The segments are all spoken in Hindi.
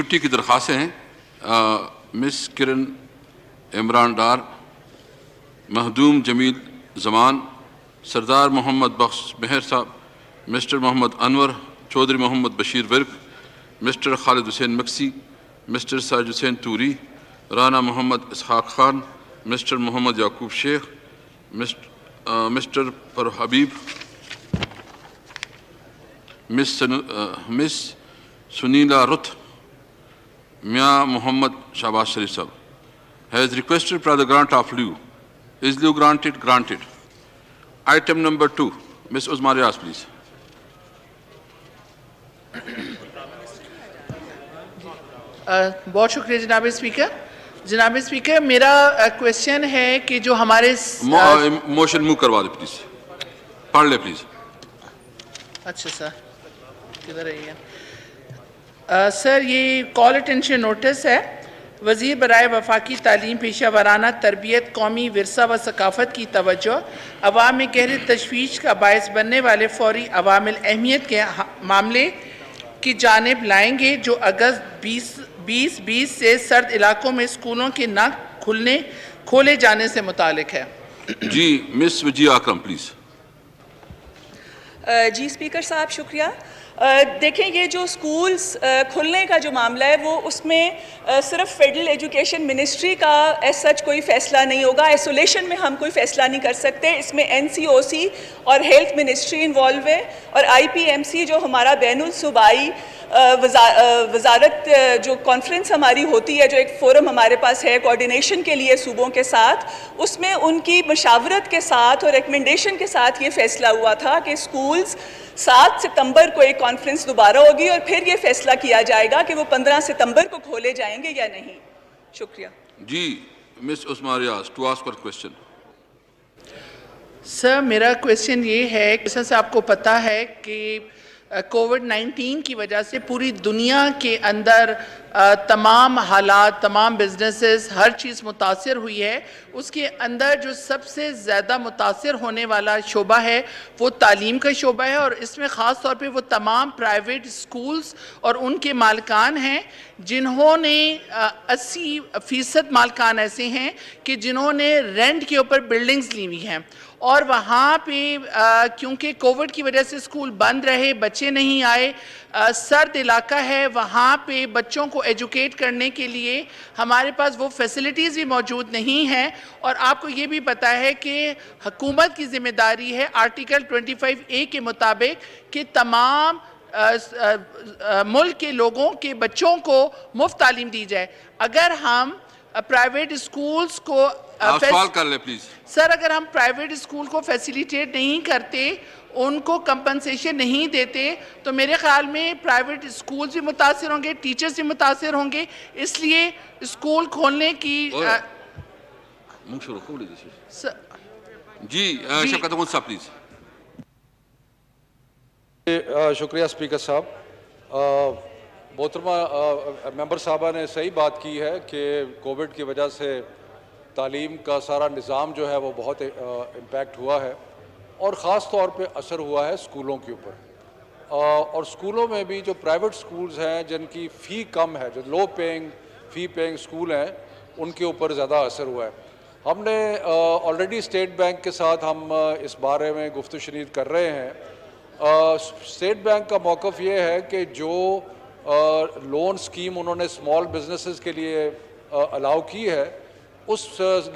छुट्टी की दरख्वास्तें हैं। मिस किरण इमरान डार, महदूम जमील जमान, सरदार मोहम्मद बख्श मेहर साहब, mister Mohammad Anwar, Chaudhry Mohammad Bashir Virk, mister Khalid Hussain Maksi, mister Sajid Hussain Turi, Rana Mohammad Ishaq Khan, mister Mohammad Yaqub Sheikh, mister पर हबीब, मिस सुनीला रुथ, मियाँ मोहम्मद शहबाज शरीफ साहब has requested for the grant of leave. Is leave granted? Granted. Item number 2, Ms. Uzma Riaz, please. बहुत शुक्रिया जनाब स्पीकर। जनाब स्पीकर, मेरा क्वेश्चन है कि जो हमारे मोशन मूव करवा दे प्लीज, पढ़ ले प्लीज। अच्छा सर, किधर है ये? सर, ये कॉल अटेंशन नोटिस है। वज़ीर बराए वफाकी तालीम, पेशा वराना तरबियत, कौमी विरसा व सकाफ़त की तवज्जो अवाम में गहरी तशवीश का बायस बनने वाले फौरी अवामिल अहमियत के मामले की जानिब लाएंगे, जो अगस्त 2020 से सर्द इलाकों में स्कूलों के न खोले जाने से मुतालिक है। जी, मिस वजीह आकरम प्लीज़। जी स्पीकर साहब, शुक्रिया। देखें, ये जो स्कूल्स खुलने का जो मामला है वो उसमें सिर्फ फेडरल एजुकेशन मिनिस्ट्री का एज सच कोई फ़ैसला नहीं होगा। आइसोलेशन में हम कोई फ़ैसला नहीं कर सकते। इसमें NCOC और हेल्थ मिनिस्ट्री इन्वॉल्व है, और IPMC जो हमारा बैनुल सूबाई वजारत जो कॉन्फ्रेंस हमारी होती है, जो एक फ़ोरम हमारे पास है कोऑर्डिनेशन के लिए सूबों के साथ, उसमें उनकी मशावरत के साथ और रिकमेंडेशन के साथ ये फ़ैसला हुआ था कि स्कूल्स 7 सितंबर को एक कॉन्फ्रेंस दोबारा होगी और फिर ये फैसला किया जाएगा कि वो 15 सितंबर को खोले जाएंगे या नहीं। शुक्रिया। जी, miss Usma Riaz to ask for question. Sir, मेरा क्वेश्चन ये है, जैसा से आपको पता है कि कोविड-19 की वजह से पूरी दुनिया के अंदर तमाम हालात, तमाम बिजनेसेस, हर चीज़ मुतासिर हुई है। उसके अंदर जो सबसे ज़्यादा मुतासिर होने वाला शोबा है वो तालीम का शोबा है, और इसमें ख़ास तौर पे वो तमाम प्राइवेट स्कूल्स और उनके मालकान हैं जिन्होंने 80% मालकान ऐसे हैं कि जिन्होंने रेंट के ऊपर बिल्डिंग्स ली हुई हैं, और वहाँ पे क्योंकि कोविड की वजह से स्कूल बंद रहे, बच्चे नहीं आए, सर्द इलाका है, वहाँ पे बच्चों को एजुकेट करने के लिए हमारे पास वो फैसिलिटीज़ भी मौजूद नहीं हैं। और आपको ये भी पता है कि हुकूमत की ज़िम्मेदारी है आर्टिकल 25A के मुताबिक कि तमाम मुल्क के लोगों के बच्चों को मुफ्त तालीम दी जाए। अगर हम प्राइवेट स्कूल्स को सवाल कर ले प्लीज। सर, अगर हम प्राइवेट स्कूल को फैसिलिटेट नहीं करते, उनको कंपनसेशन नहीं देते, तो मेरे ख्याल में प्राइवेट स्कूल्स भी मुतासिर होंगे, टीचर्स भी मुतासिर होंगे। इसलिए स्कूल खोलने की जी शफकत अहमद साहब प्लीज। शुक्रिया स्पीकर साहब। मोहतरमा मेंबर साहबा ने सही बात की है कि कोविड की वजह से तालीम का सारा निज़ाम जो है वो बहुत इम्पैक्ट हुआ है, और ख़ास तौर पे असर हुआ है स्कूलों के ऊपर। और स्कूलों में भी जो प्राइवेट स्कूल्स हैं जिनकी फ़ी कम है, जो लो फ़ी पेइंग स्कूल हैं, उनके ऊपर ज़्यादा असर हुआ है। हमने ऑलरेडी स्टेट बैंक के साथ हम इस बारे में गुफ्तगू शनीद कर रहे हैं। स्टेट बैंक का मौक़िफ़ ये है कि जो लोन स्कीम उन्होंने स्मॉल बिजनेसेस के लिए अलाउ की है, उस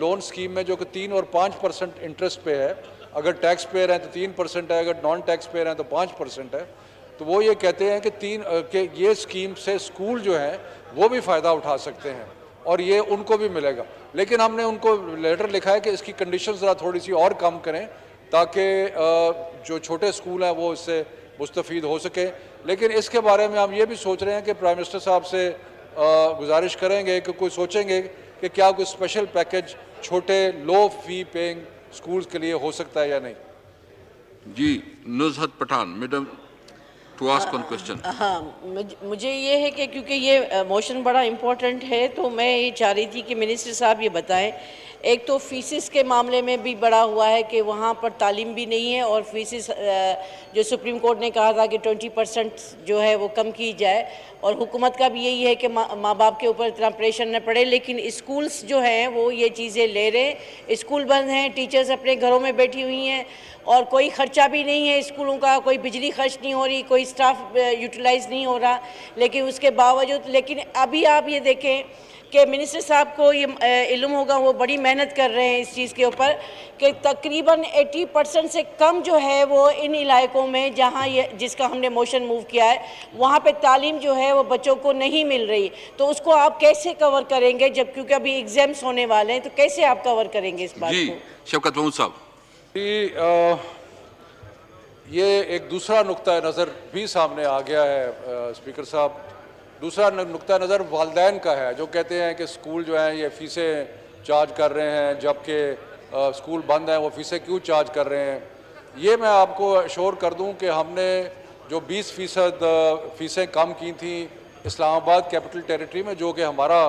लोन स्कीम में जो कि 3 और 5% इंटरेस्ट पे है, अगर टैक्स पेयर हैं तो 3% है, अगर नॉन टैक्स पेयर हैं तो 5% है, तो वो ये कहते हैं कि ये स्कीम से स्कूल जो हैं वो भी फ़ायदा उठा सकते हैं और ये उनको भी मिलेगा। लेकिन हमने उनको लेटर लिखा है कि इसकी कंडीशन ज़रा थोड़ी सी और कम करें ताकि जो छोटे स्कूल हैं वो इससे मुस्तफ़ीद हो सके। लेकिन इसके बारे में हम ये भी सोच रहे हैं कि प्राइम मिनिस्टर साहब से गुजारिश करेंगे कि कोई सोचेंगे कि क्या कोई स्पेशल पैकेज छोटे लो फ़ी पेइंग स्कूल्स के लिए हो सकता है या नहीं। जी, Nuzhat Pathan madam. to ask one question. हाँ, मुझे ये है कि क्योंकि ये मोशन बड़ा इम्पोर्टेंट है, तो मैं ये चाह रही थी कि मिनिस्टर साहब ये बताएं। एक तो फीसिस के मामले में भी बड़ा हुआ है कि वहाँ पर तालीम भी नहीं है, और फीसिस जो सुप्रीम कोर्ट ने कहा था कि 20% जो है वो कम की जाए, और हुकूमत का भी यही है कि माँ बाप के ऊपर इतना प्रेशर न पड़े, लेकिन स्कूल्स जो हैं वो ये चीज़ें ले रहे हैं। स्कूल बंद हैं, टीचर्स अपने घरों में बैठी हुई हैं, और कोई ख़र्चा भी नहीं है स्कूलों का, कोई बिजली खर्च नहीं हो रही, कोई स्टाफ यूटिलाइज नहीं हो रहा, लेकिन उसके बावजूद लेकिन अभी आप ये देखें कि मिनिस्टर साहब को ये इल्म होगा, वो बड़ी मेहनत कर रहे हैं इस चीज़ के ऊपर कि तकरीबन 80% से कम जो है वो इन इलाकों में जहाँ ये जिसका हमने मोशन मूव किया है वहाँ पे तालीम जो है वो बच्चों को नहीं मिल रही। तो उसको आप कैसे कवर करेंगे, जब क्योंकि अभी एग्जाम्स होने वाले हैं, तो कैसे आप कवर करेंगे इस बात जी को? शौकत महमूद साहब। ये एक दूसरा नुक्ता नज़र भी सामने आ गया है स्पीकर साहब। दूसरा नुक्ता नज़र वालिदैन का है, जो कहते हैं कि स्कूल जो हैं ये फ़ीसें चार्ज कर रहे हैं, जबकि स्कूल बंद हैं वो फ़ीसें क्यों चार्ज कर रहे हैं। ये मैं आपको अश्योर कर दूं कि हमने जो 20% फ़ीसें कम की थी इस्लामाबाद कैपिटल टेरिटरी में, जो कि हमारा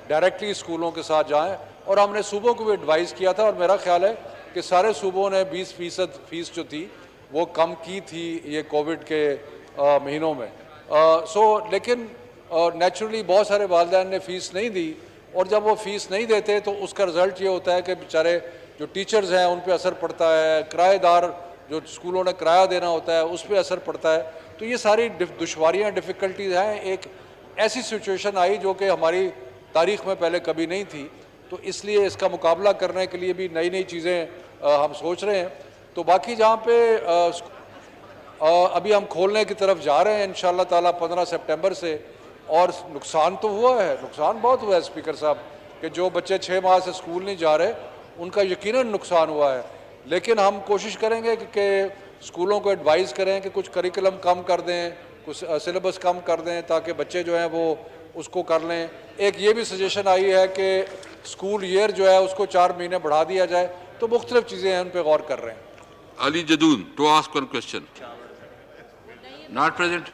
डायरेक्टली स्कूलों के साथ जाएँ, और हमने सूबों को भी एडवाइस किया था, और मेरा ख्याल है कि सारे सूबों ने 20% फ़ीस जो थी वो कम की थी ये कोविड के महीनों में। लेकिन नेचुरली बहुत सारे वालिदैन ने फ़ीस नहीं दी, और जब वो फ़ीस नहीं देते तो उसका रिज़ल्ट ये होता है कि बेचारे जो टीचर्स हैं उन पे असर पड़ता है, किराएदार जो स्कूलों ने किराया देना होता है उस पर असर पड़ता है। तो ये सारी दुश्वारियाँ डिफ़िकल्टीज़ हैं। एक ऐसी सिचुएशन आई जो कि हमारी तारीख़ में पहले कभी नहीं थी, तो इसलिए इसका मुकाबला करने के लिए भी नई नई चीज़ें हम सोच रहे हैं। तो बाकी जहाँ पे अभी हम खोलने की तरफ जा रहे हैं इंशाअल्लाह ताला 15 सितंबर से, और नुकसान तो हुआ है, नुकसान बहुत हुआ है स्पीकर साहब, कि जो बच्चे 6 माह से स्कूल नहीं जा रहे उनका यकीनन नुकसान हुआ है। लेकिन हम कोशिश करेंगे कि स्कूलों को एडवाइस करें कि कुछ करिकुलम कम कर दें, कुछ सिलेबस कम कर दें, ताकि बच्चे जो हैं वो उसको कर लें। एक ये भी सजेशन आई है कि स्कूल ईयर जो है उसको 4 महीने बढ़ा दिया जाए। तो मुख्तलिफ चीज़ें हैं, उन पर गौर कर रहे हैं। Ali Jadoon to ask one question. Not present.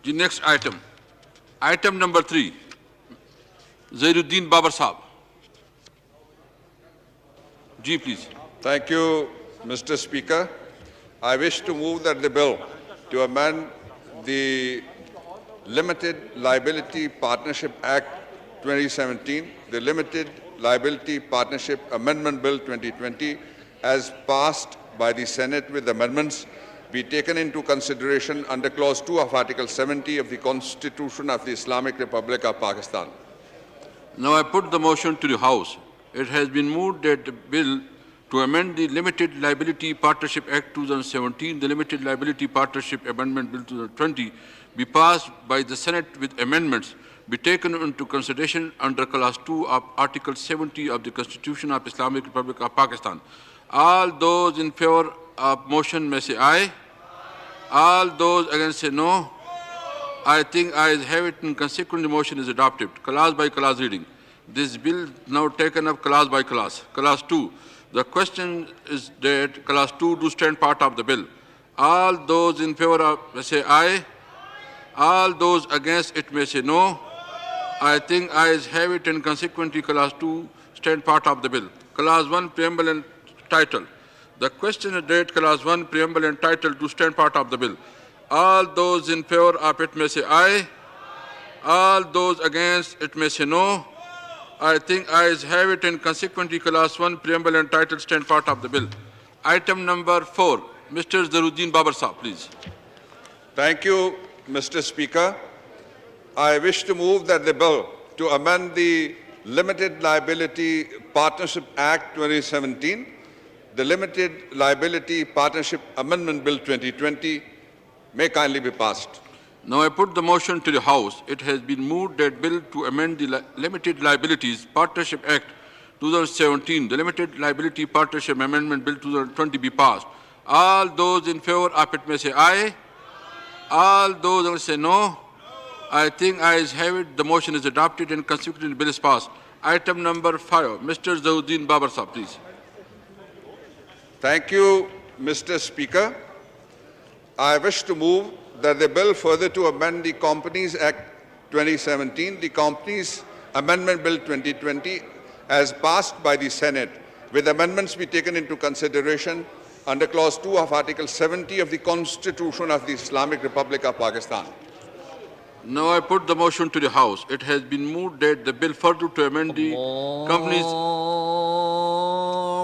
The next item. Item number 3. Zairuddin Babar Saab. Ji, please. Thank you, Mr. Speaker. I wish to move that the bill to amend the Limited Liability Partnership Act 2017, the Limited Liability Partnership Amendment Bill 2020, as passed by the Senate with amendments, be taken into consideration under Clause 2 of Article 70 of the Constitution of the Islamic Republic of Pakistan. Now I put the motion to the House. It has been moved that the bill to amend the Limited Liability Partnership Act 2017, the Limited Liability Partnership Amendment Bill 2020, be passed by the Senate with amendments, be taken into consideration under Clause 2 of Article 70 of the Constitution of Islamic Republic of Pakistan. All those in favor of motion may say aye. All those against say no. I think ayes have it, and consequently the motion is adopted. Clause by clause reading. This bill now taken up clause by clause. Clause 2. The question is that clause 2 do stand part of the bill. All those in favor of may say aye. All those against it may say no. I think ayes have it, and consequently clause 2 stand part of the bill. Clause 1 preamble and title. The question is that clause 1 preamble and title do stand part of the bill. All those in favor of it may say aye. All those against it may say no. I think ayes have it, and consequently clause 1 preamble and title stand part of the bill. Item number 4. Mr. Zairuddin Babar Saab, please. Thank you, Mr. Speaker. I wish to move that the bill to amend the Limited Liability Partnership Act 2017, the Limited Liability Partnership Amendment Bill 2020 may kindly be passed. Now I put the motion to the House. It has been moved that bill to amend the Limited Liabilities Partnership Act 2017, the Limited Liability Partnership Amendment Bill 2020 be passed. All those in favor of it may say aye. All those who say no. I think ayes have it. The motion is adopted, and consequently the bill is passed. Item number 5. Mr. Zairuddin Babar Saab, please. Thank you, Mr. Speaker. I wish to move that the bill further to amend the Companies Act 2017, the Companies Amendment Bill 2020, as passed by the Senate, with amendments be taken into consideration under Clause 2 of Article 70 of the Constitution of the Islamic Republic of Pakistan. Now I put the motion to the House. It has been moved that the bill further to amend the companies.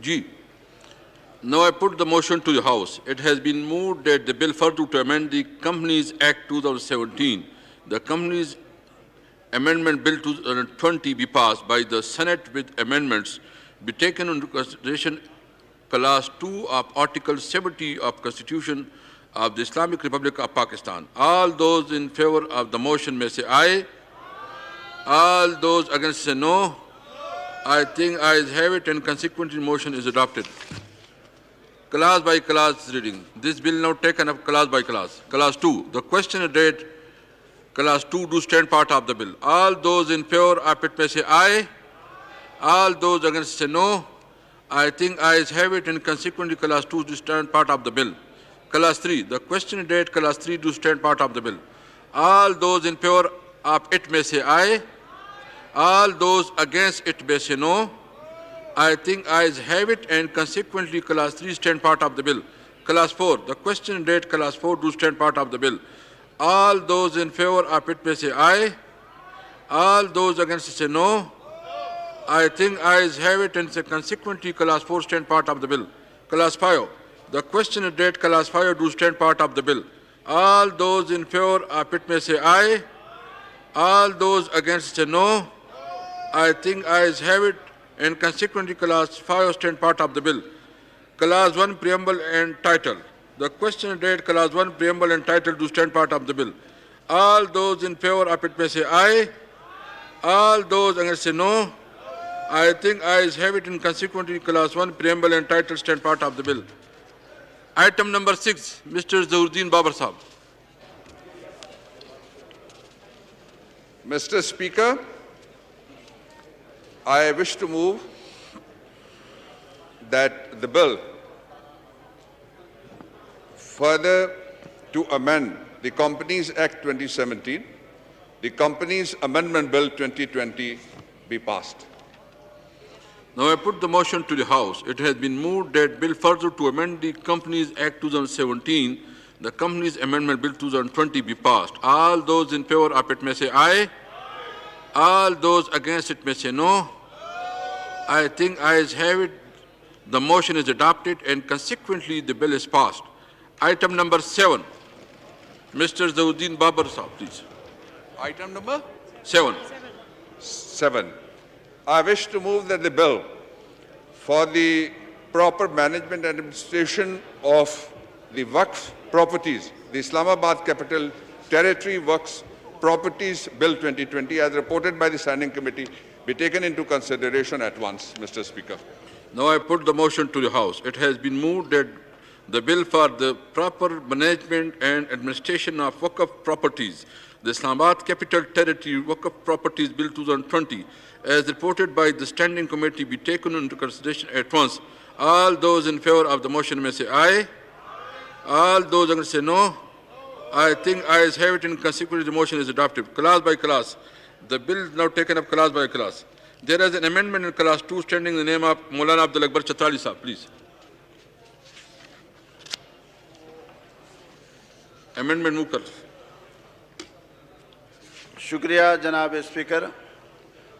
G. Now I put the motion to the House. It has been moved that the bill further to amend the Companies Act 2017, the Companies Amendment Bill 2020 be passed by the Senate with amendments be taken into consideration Clause 2 of Article 70 of Constitution of the Islamic Republic of Pakistan. All those in favor of the motion may say aye. All those against say no. I think ayes have it and consequently motion is adopted. Clause by clause reading. This bill now taken up clause by clause. Clause 2. The question is read. Clause 2 do stand part of the bill. All those in favor of it may say aye. All those against say no. I think ayes have it and consequently clause 2 do stand part of the bill. Clause 3. The question is read. Clause 3 do stand part of the bill. All those in favor of it may say aye. All those against it may say no. I think ayes have it and consequently clause 3 stand part of the bill. Clause 4. The question read clause 4 do stand part of the bill. All those in favor of it may say aye. All those against it say no. I think ayes have it and consequently clause 4 stand part of the bill. Clause 5. The question is read clause 5 do stand part of the bill. All those in favor of it may say aye. All those against say no. I think ayes have it and consequently clause 5 stand part of the bill. Clause 1 preamble and title. The question read clause 1 preamble and title do stand part of the bill. All those in favor of it may say aye. All those against say no. I think ayes have it and consequently clause 1 preamble and title stand part of the bill. Item number 6, Mr. Zahuruddin Babar Sahab. Mr. Speaker, I wish to move that the bill further to amend the Companies Act 2017, the Companies Amendment Bill 2020 be passed. Now I put the motion to the House. It has been moved that bill further to amend the Companies Act 2017, the Companies Amendment Bill 2020 be passed. All those in favor of it may say aye. All those against it may say no. I think ayes have it. The motion is adopted and consequently the bill is passed. Item number 7, Mr. Zahuruddin Babar Sahab, please. Item number 7. 7. I wish to move that the bill for the proper management and administration of the Waqf properties, the Islamabad Capital Territory Waqf Properties Bill 2020, as reported by the Standing Committee, be taken into consideration at once, Mr. Speaker. Now I put the motion to the House. It has been moved that the bill for the proper management and administration of Waqf properties, the Islamabad Capital Territory Waqf Properties Bill 2020, as reported by the Standing Committee, be taken into consideration at once. All those in favor of the motion may say aye. All those against say no. I think ayes have it, and consequently the motion is adopted. Class by class. The bill is now taken up class by class. There is an amendment in class 2 standing in the name of Maulana Abdul Akbar Chatrali Sahab, please. Amendment move kar. शुक्रिया जनाब स्पीकर।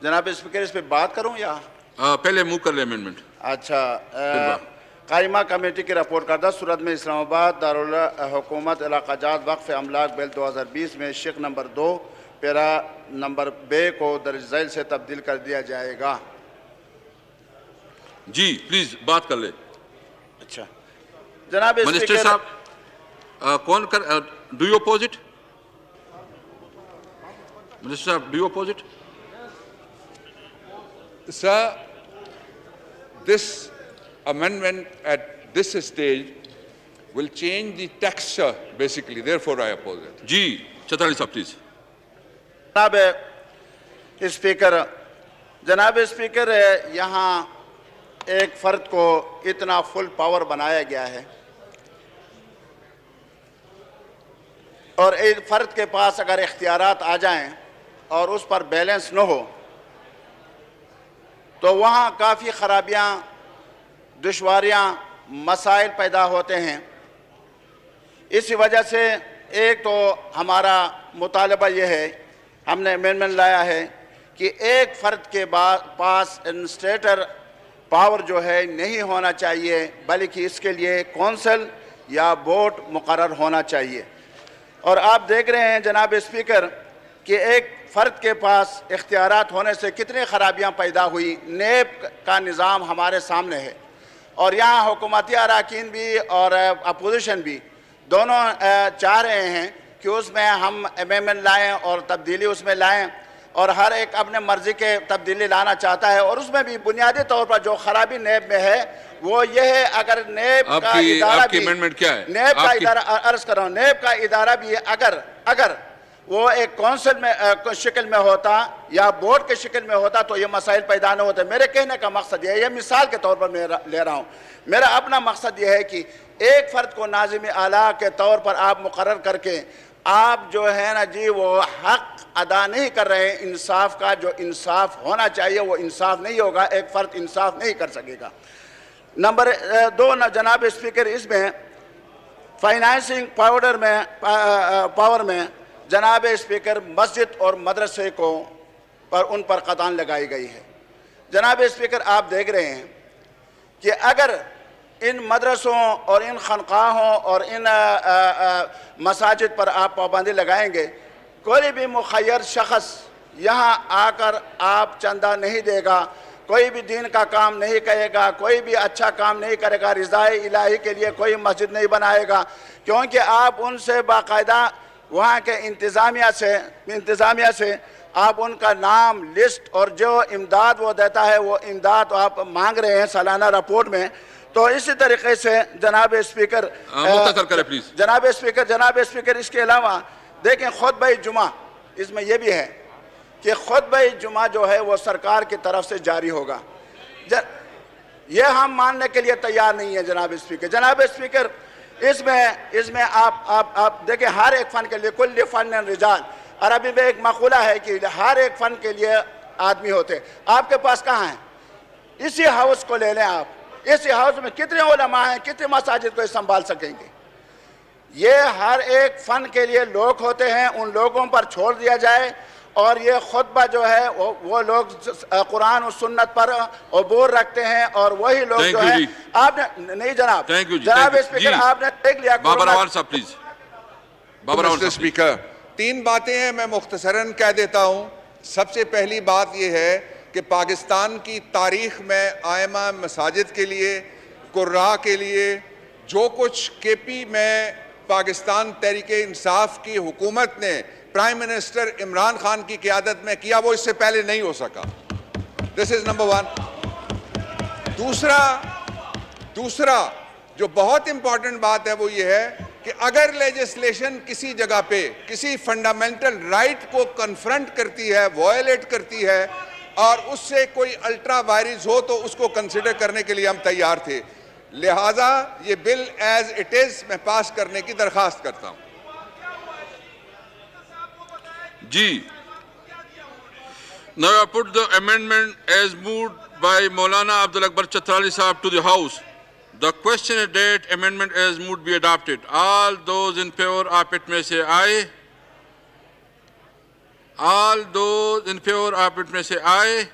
जनाब स्पीकर, इस पे बात करूं या पहले move कर ले amendment. अच्छा, कायमा कमेटी की रिपोर्ट करदा सूरत में इस्लामाबाद दारुल हुकूमत इलाकाजात वक्फ अमलाक बिल 2020 में शेख नंबर 2 पैरा नंबर बे को दर्ज झैल से तब्दील कर दिया जाएगा। जी प्लीज बात कर ले। अच्छा जनाब मिनिस्टर स्पीकर, साहब कौन कर do you oppose it? Minister साहब do you oppose it? Sir, this amendment at this stage will change the texture, basically. Therefore, I oppose it. जी चतराली साहब प्लीज। जनाब स्पीकर, यहाँ एक फ़र्द को इतना फुल पावर बनाया गया है और एक फ़र्द के पास अगर इख्तियारात आ जाएं और उस पर बैलेंस न हो तो वहाँ काफ़ी ख़राबियाँ, दुश्वारियाँ, मसाइल पैदा होते हैं। इसी वजह से एक तो हमारा मुतालबा ये है, हमने अमेंडमेंट लाया है कि एक फ़र्द के पास एडमिनिस्ट्रेटर पावर जो है नहीं होना चाहिए, बल्कि इसके लिए कौंसल या बोर्ड मुकर्रर होना चाहिए। और आप देख रहे हैं जनाब स्पीकर कि एक फ़र्द के पास इख्तियारात होने से कितनी ख़राबियाँ पैदा हुई। नेब का निज़ाम हमारे सामने है और यहाँ हुकूमती अरकान भी और अपोजिशन भी दोनों चाह रहे हैं कि उसमें हम अमेंडमेंट लाएँ और तब्दीली उसमें लाएँ और हर एक अपने मर्ज़ी के तब्दीली लाना चाहता है। और उसमें भी बुनियादी तौर पर जो ख़राबी नेब में है वो ये है, अगर नेब का इदारा भी, अमेंडमेंट क्या है? नेब का इदारा, अर्ज़ कर रहा हूँ, नेब का इदारा भी अगर वो एक कौंसिल में शिकल में होता या बोर्ड के शिकल में होता तो ये मसाइल पैदा नहीं होते। मेरे कहने का मकसद ये है, मिसाल के तौर पर मैं ले रहा हूँ, मेरा अपना मकसद ये है कि एक फ़र्द को नाज़िम आला के तौर पर आप मुकर्रर करके आप जो है ना जी वो हक अदा नहीं कर रहे हैं। इंसाफ का जो इंसाफ होना चाहिए वो इंसाफ नहीं होगा, एक फ़र्द इंसाफ नहीं कर सकेगा। नंबर 2 जनाब स्पीकर, इसमें फाइनेंसिंग पावर में जनाब स्पीकर मस्जिद और मदरसे को पर उन पर क़तान लगाई गई है। जनाब स्पीकर, आप देख रहे हैं कि अगर इन मदरसों और इन खनक़ाहों और इन मसाजिद पर आप पाबंदी लगाएंगे, कोई भी मुखय्यर शख्स यहाँ आकर आप चंदा नहीं देगा, कोई भी दीन का काम नहीं करेगा, कोई भी अच्छा काम नहीं करेगा, रिज़ाए इलाही के लिए कोई मस्जिद नहीं बनाएगा, क्योंकि आप उनसे बाकायदा वहाँ के इंतज़ामिया से आप उनका नाम लिस्ट और जो इमदाद वो देता है वो इमदाद आप मांग रहे हैं सालाना रिपोर्ट में। तो इसी तरीके से जनाब स्पीकर, जनाब स्पीकर इसके अलावा देखें खुतबा जुमा, इसमें यह भी है कि खुतबा जुमा जो है वो सरकार की तरफ से जारी होगा। यह हम मानने के लिए तैयार नहीं है जनाब स्पीकर। इसमें आप देखें, हर एक फ़न के लिए कुल फ़न रिजाल, अरबी में एक मक़ूला है कि हर एक फ़न के लिए आदमी होते। आपके पास कहाँ हैं? इसी हाउस को ले लें आप, इसी हाउस में कितने उलमा हैं, कितने मसाजिद को संभाल सकेंगे? ये हर एक फ़न के लिए लोग होते हैं, उन लोगों पर छोड़ दिया जाए और ये खुतबा जो है वो लोग कुरान और सुन्नत पर अबूर रखते हैं और वही लोग जो है आपने नहीं जनाब स्पीकर, आपने देख लिया। Mr. Speaker, तीन बातें हैं, मैं मुख्तसरन कह देता हूँ। सबसे पहली बात यह है कि पाकिस्तान की तारीख में आइमा मसाजिद के लिए, कुर्रा के लिए जो कुछ केपी में पाकिस्तान तहरीक इंसाफ की हुकूमत ने प्राइम मिनिस्टर इमरान खान की क़ियादत में किया, वो इससे पहले नहीं हो सका। This is number one. दूसरा जो बहुत इंपॉर्टेंट बात है वो ये है कि अगर लेजिस्लेशन किसी जगह पे किसी फंडामेंटल राइट को कन्फ्रंट करती है, वायलेट करती है और उससे कोई अल्ट्रा वायरस हो तो उसको कंसिडर करने के लिए हम तैयार थे। लिहाजा ये बिल एज इट इज मैं पास करने की दरखास्त करता हूं। जी, now I put the amendment as moved by Maulana Abdul Akbar Chatrali Sahab to the House. The question is that amendment as moved be adopted. All those in favor of it may say aye. All those in favor of it may say aye.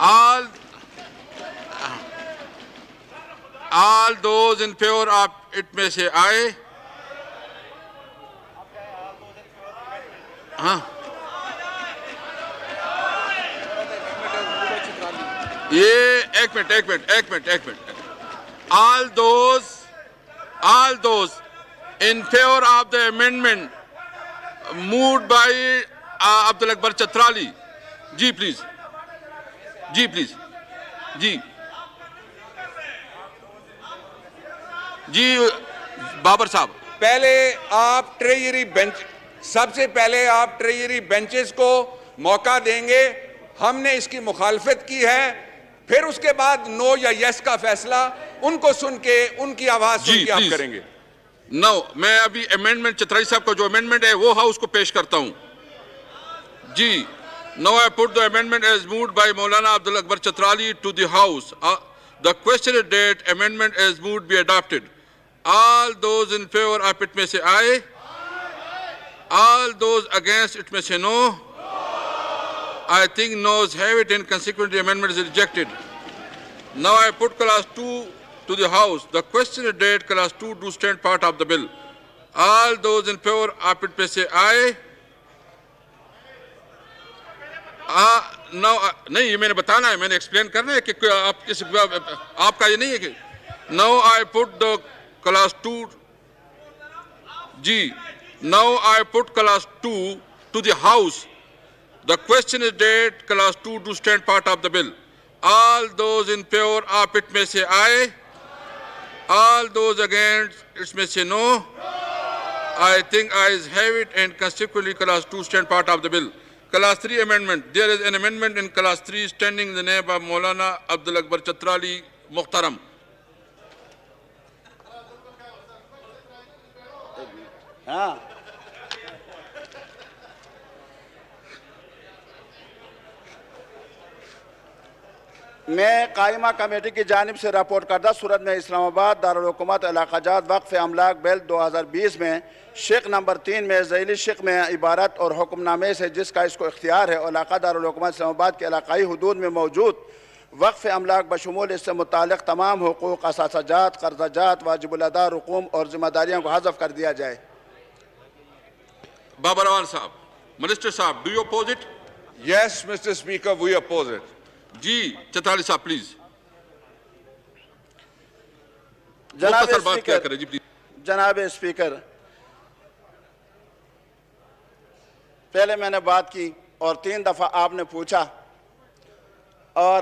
All those in favor of it may say aye. ये एक minute all those in favor of the amendment moved by Abdul Akbar Chatrali, जी please जी बाबर साहब, सबसे पहले आप ट्रेजरी बेंचेस को मौका देंगे। हमने इसकी मुखालफत की है, फिर उसके बाद नो या यस का फैसला उनको सुन के, उनकी आवाज सुन के आप करेंगे। नो, मैं अभी अमेंडमेंट चतराई साहब का जो अमेंडमेंट है वो हाउस को पेश करता हूं। जी, now I put the amendment as moved by Maulana Abdul Akbar Chitrali to the house. The question is that amendment as moved be adopted. All those in favor of it may say aye. All those against it may say no. I think noes have it, and consequently the amendment is rejected. Now I put clause 2 to the House. The question is that clause 2 do stand part of the bill. All those in favor of it may say aye. नहीं, ये मैंने बताना है, मैंने एक्सप्लेन करना है कि आप किस आपका ये नहीं है कि now I put the clause 2 G. Now I put clause 2 to the House. The question is that clause 2 do stand part of the bill. All those in favor of it may say aye. All those against it may say no. I think ayes have it, and consequently clause 2 stand part of the bill. Clause 3 amendment. There is an amendment in clause 3 standing in the name of Maulana Abdul Akbar Chatrali Muhtaram. हाँ, मैं कायमा कमेटी की जानिब से रिपोर्ट करदा सूरत में इस्लामाबाद दारुल हुकूमत इलाक़ाजात वक्फ अमलाक बिल 2020 में शेख नंबर 3 में ज़ैली शेख में इबारत और हुक्मनामे से जिसका इसको इख्तियार है, इलाक़ा दारुल हुकूमत इस्लामाबाद के इलाक़ाई हदूद में मौजूद वक्फ अमलाक बशमूल इससे मुताल्लिक़ तमाम हुकूक़, असासाजात, कर्ज़ाजात, वाजिबुल अदा रुकूम और ज़िम्मेदारियों को हज़फ कर दिया जाए। Babar Awan Sahab, Minister Sahab, do you oppose it? Yes, Mr. Speaker, we oppose it. जी, चतराली साहब प्लीज। जनाब स्पीकर, पहले मैंने बात की और 3 दफ़ा आपने पूछा और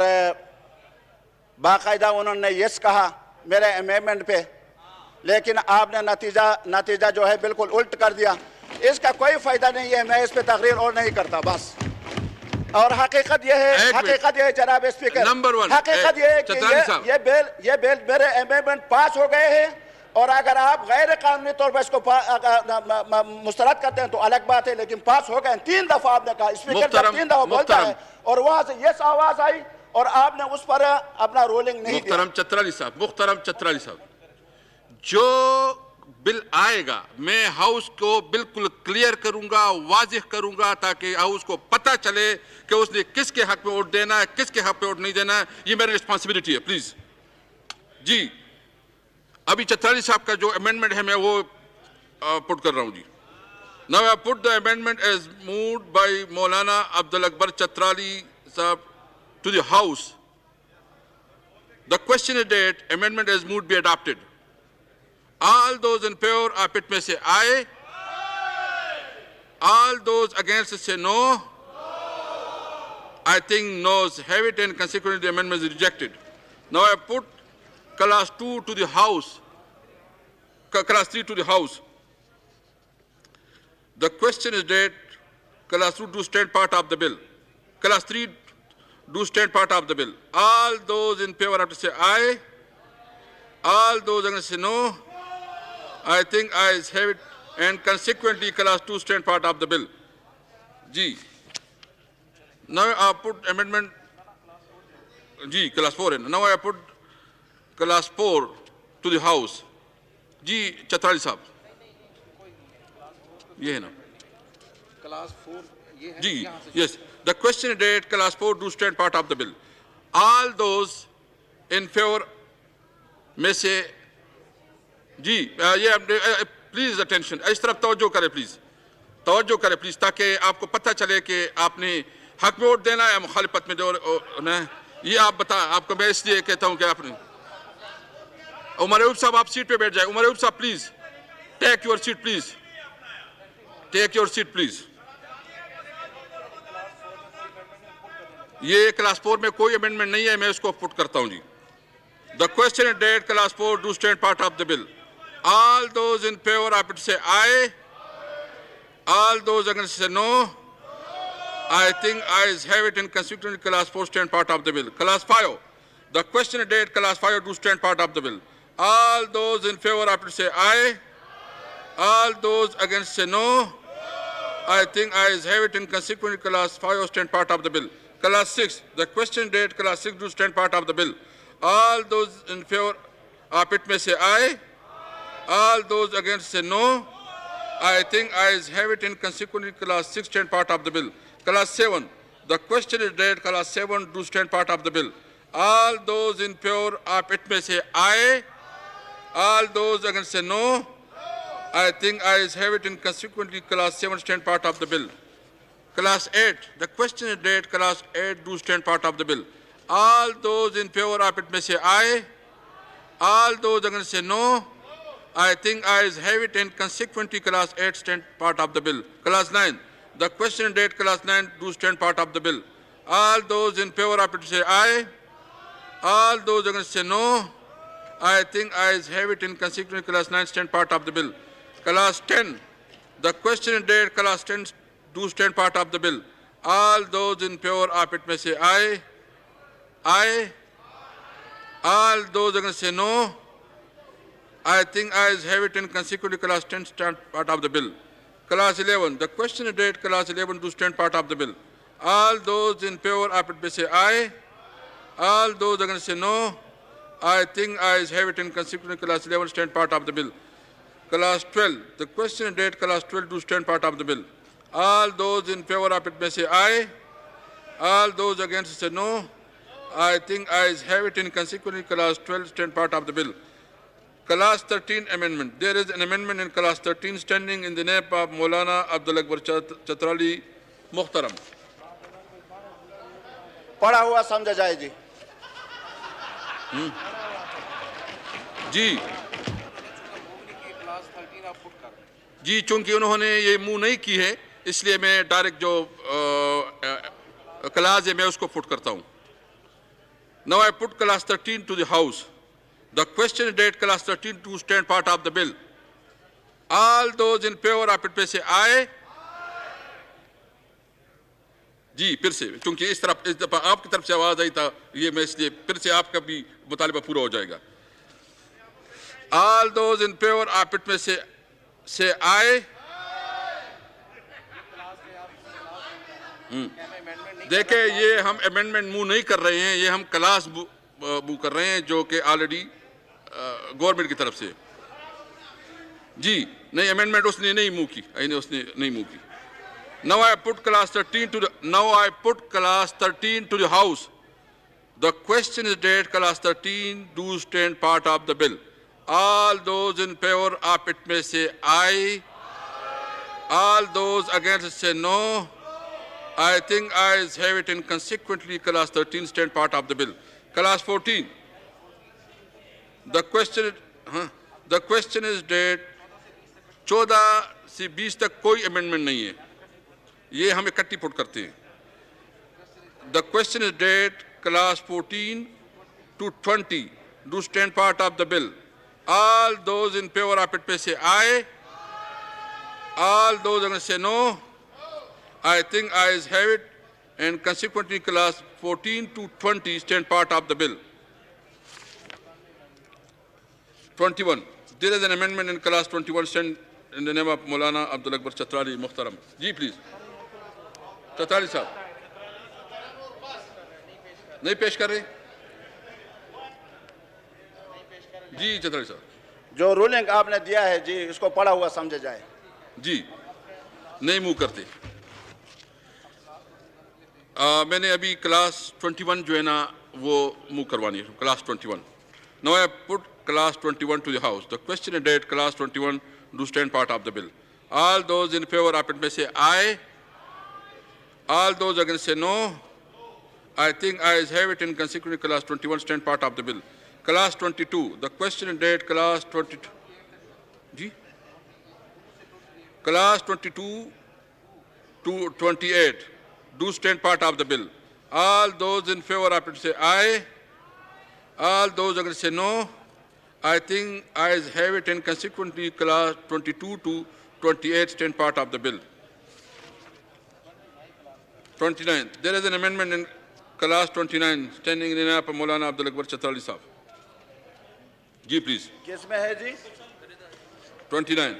बाकायदा उन्होंने यस कहा मेरे अमेंडमेंट पे, लेकिन आपने नतीजा जो है बिल्कुल उल्ट कर दिया। इसका कोई फायदा नहीं है, मैं इस पे तकरीर और नहीं करता बस। और हकीकत यह है जनाब स्पीकर, हकीकत यह है कि ये बिल मेरे अमेंडमेंट पास हो गए हैं, और अगर आप गैर कानूनी तौर पर इसको मुस्तरद करते हैं तो अलग बात है, लेकिन पास हो गए। 3 दफा आपने कहा, स्पीकर जब 3 दफा बोलता है और वहां से यस आवाज आई और आपने उस पर अपना रूलिंग नहीं दिया। मुख्तरम चतराली साहब, जो बिल आएगा मैं हाउस को बिल्कुल क्लियर करूंगा, वाजिह करूंगा, ताकि हाउस को पता चले कि उसने किसके हक में वोट देना है, किसके हक में वोट नहीं देना है। ये मेरी रिस्पांसिबिलिटी है। प्लीज जी, अभी चतराली साहब का जो अमेंडमेंट है मैं वो पुट कर रहा हूँ जी. Now I put the amendment as moved by Maulana Abdul Akbar Chatrali Sahab to the House. The question is that amendment as moved be adopted. All those in favor of it may say aye. All those against it say no. I think noes have it and consequently the amendment is rejected. Now I put class 2 to the House, class 3 to the House. The question is that class 2 do stand part of the bill. Class 3 do stand part of the bill. All those in favor have to say aye. All those against say no. I think ayes have it and consequently class 2 stand part of the bill. G. Now I put amendment G, class 4 in. Now I put class 4 to the House. G, Chatrali Sahab. ये है ना क्लास 4 ये है जी yes the question is that class 4 do stand part of the bill. All those in favor में से जी ये प्लीज अटेंशन इस तरफ तवज्जो करें प्लीज ताकि आपको पता चले कि आपने हक में वोट देना है या मुखालिफत में जो ये आप बता आपको मैं इसलिए कहता हूं कि आपने उमर अयूब साहब आप सीट पे बैठ जाए. उमर अयूब साहब please take your seat please. Take your seat, please. ये क्लास 4 में कोई अमेंडमेंट नहीं है मैं इसको पुट करता हूं जी. The question is that class 4 do stand part of the bill. All those in favor of it say aye. All those against say no. I think ayes have it and consequently class 4 stand part of the bill. Class 5. The question is that class 5 do stand part of the bill. All those in favor of it say aye. All those against say no. I think ayes have it and consequently class 5 stand part of the bill. Class 6. The question date class 6 do stand part of the bill. All those in favor of it may say aye. All those against say no. I think ayes have it and consequently class 6 stand part of the bill. Class 7. The question is that class 7 do stand part of the bill. All those in favor of it may say aye. All those against say no. I think ayes have it and consequently class 7 stand part of the bill. Class 8. The question is that class 8 do stand part of the bill. All those in favor of it may say aye. All those against say no. I think ayes have it and consequently class 8 stand part of the bill. Class 9. The question is that class 9 do stand part of the bill. All those in favor of it say aye. All those against say no. I think ayes have it and consequently class 9 stand part of the bill. Class 10. The question is that class 10 do stand part of the bill. All those in favor of it may say aye. Aye. All those against say no. I think ayes have it and consequently class 10 stand part of the bill. Class 11. The question is that class 11 do stand part of the bill. All those in favor of it may say aye. All those against say no. I think ayes have it and consequently class 11 stand part of the bill. Class 12. The question is that class 12 do stand part of the bill. All those in favor of it may say aye. All those against say no. I think ayes have it and consequently class 12 stand part of the bill. Class 13 amendment. There is an amendment in class 13 standing in the name of Maulana Abdul Akbar Chatrali Muhtaram. पढ़ा हुआ समझा जाए जी. जी जी चूंकि उन्होंने ये मूव नहीं की है इसलिए मैं डायरेक्ट जो क्लास है मैं उसको पुट करता हूं. Now I put class 13 to the House. The question is that class 13 to stand part of the bill. All those in favor of it may say aye. जी फिर से क्योंकि इस दफा आपकी तरफ से आवाज आई था ये मैं इसलिए फिर से आपका भी मुतालिबा पूरा हो जाएगा. All those in favor of it may say aye. देखिए ये हम अमेंडमेंट मूव नहीं कर रहे हैं ये हम क्लास मूव कर रहे हैं जो कि ऑलरेडी गवर्नमेंट की तरफ से जी नहीं अमेंडमेंट उसने नहीं मूव की. Now I put class 13 to the House. The question is that class 13 do stand part of the bill. All those in favor of it may say aye. All those against say no. I think ayes have it, and consequently class 13 stand part of the bill. Class 14. The question is that 14 से 20 तक कोई amendment नहीं है, ये हम इकट्ठी पुट करते हैं. The question is that class 14 to 20 do stand part of the bill. All those in favor of it may say aye. All those against say no. I think ayes have it, and consequently class 14 to 20 stand part of the bill. 21. There is an amendment in class 21 stand in the name of Maulana Abdul Akbar Chatrali Muhtaram. Ji, please. Chatrali sahab. नहीं पेश कर रहे? जी चतुर्वेदी साहब. जो रूलिंग आपने दिया है जी, इसको पढ़ा हुआ समझे जाए. जी नहीं मूव करते. मैंने अभी क्लास 21 जो है ना वो मूव करवानी है. Class 21. Now I put class 21 to the house. The question is that class 21 do stand part of the bill. All those in favor of it may say aye. All those against say no. I think ayes have it, and consequently class 21 stand part of the bill. Class 22. The question is that class 22. Ji? Class 22 to 28 do stand part of the bill. All those in favor of it say aye. All those against say no. I think ayes have it, and consequently class 22 to 28 stand part of the bill. 29. There is an amendment in class 29 standing in the name of Maulana Abdul Akbar Chatrali Sahab. Ji, please. किसमें है जी? 29.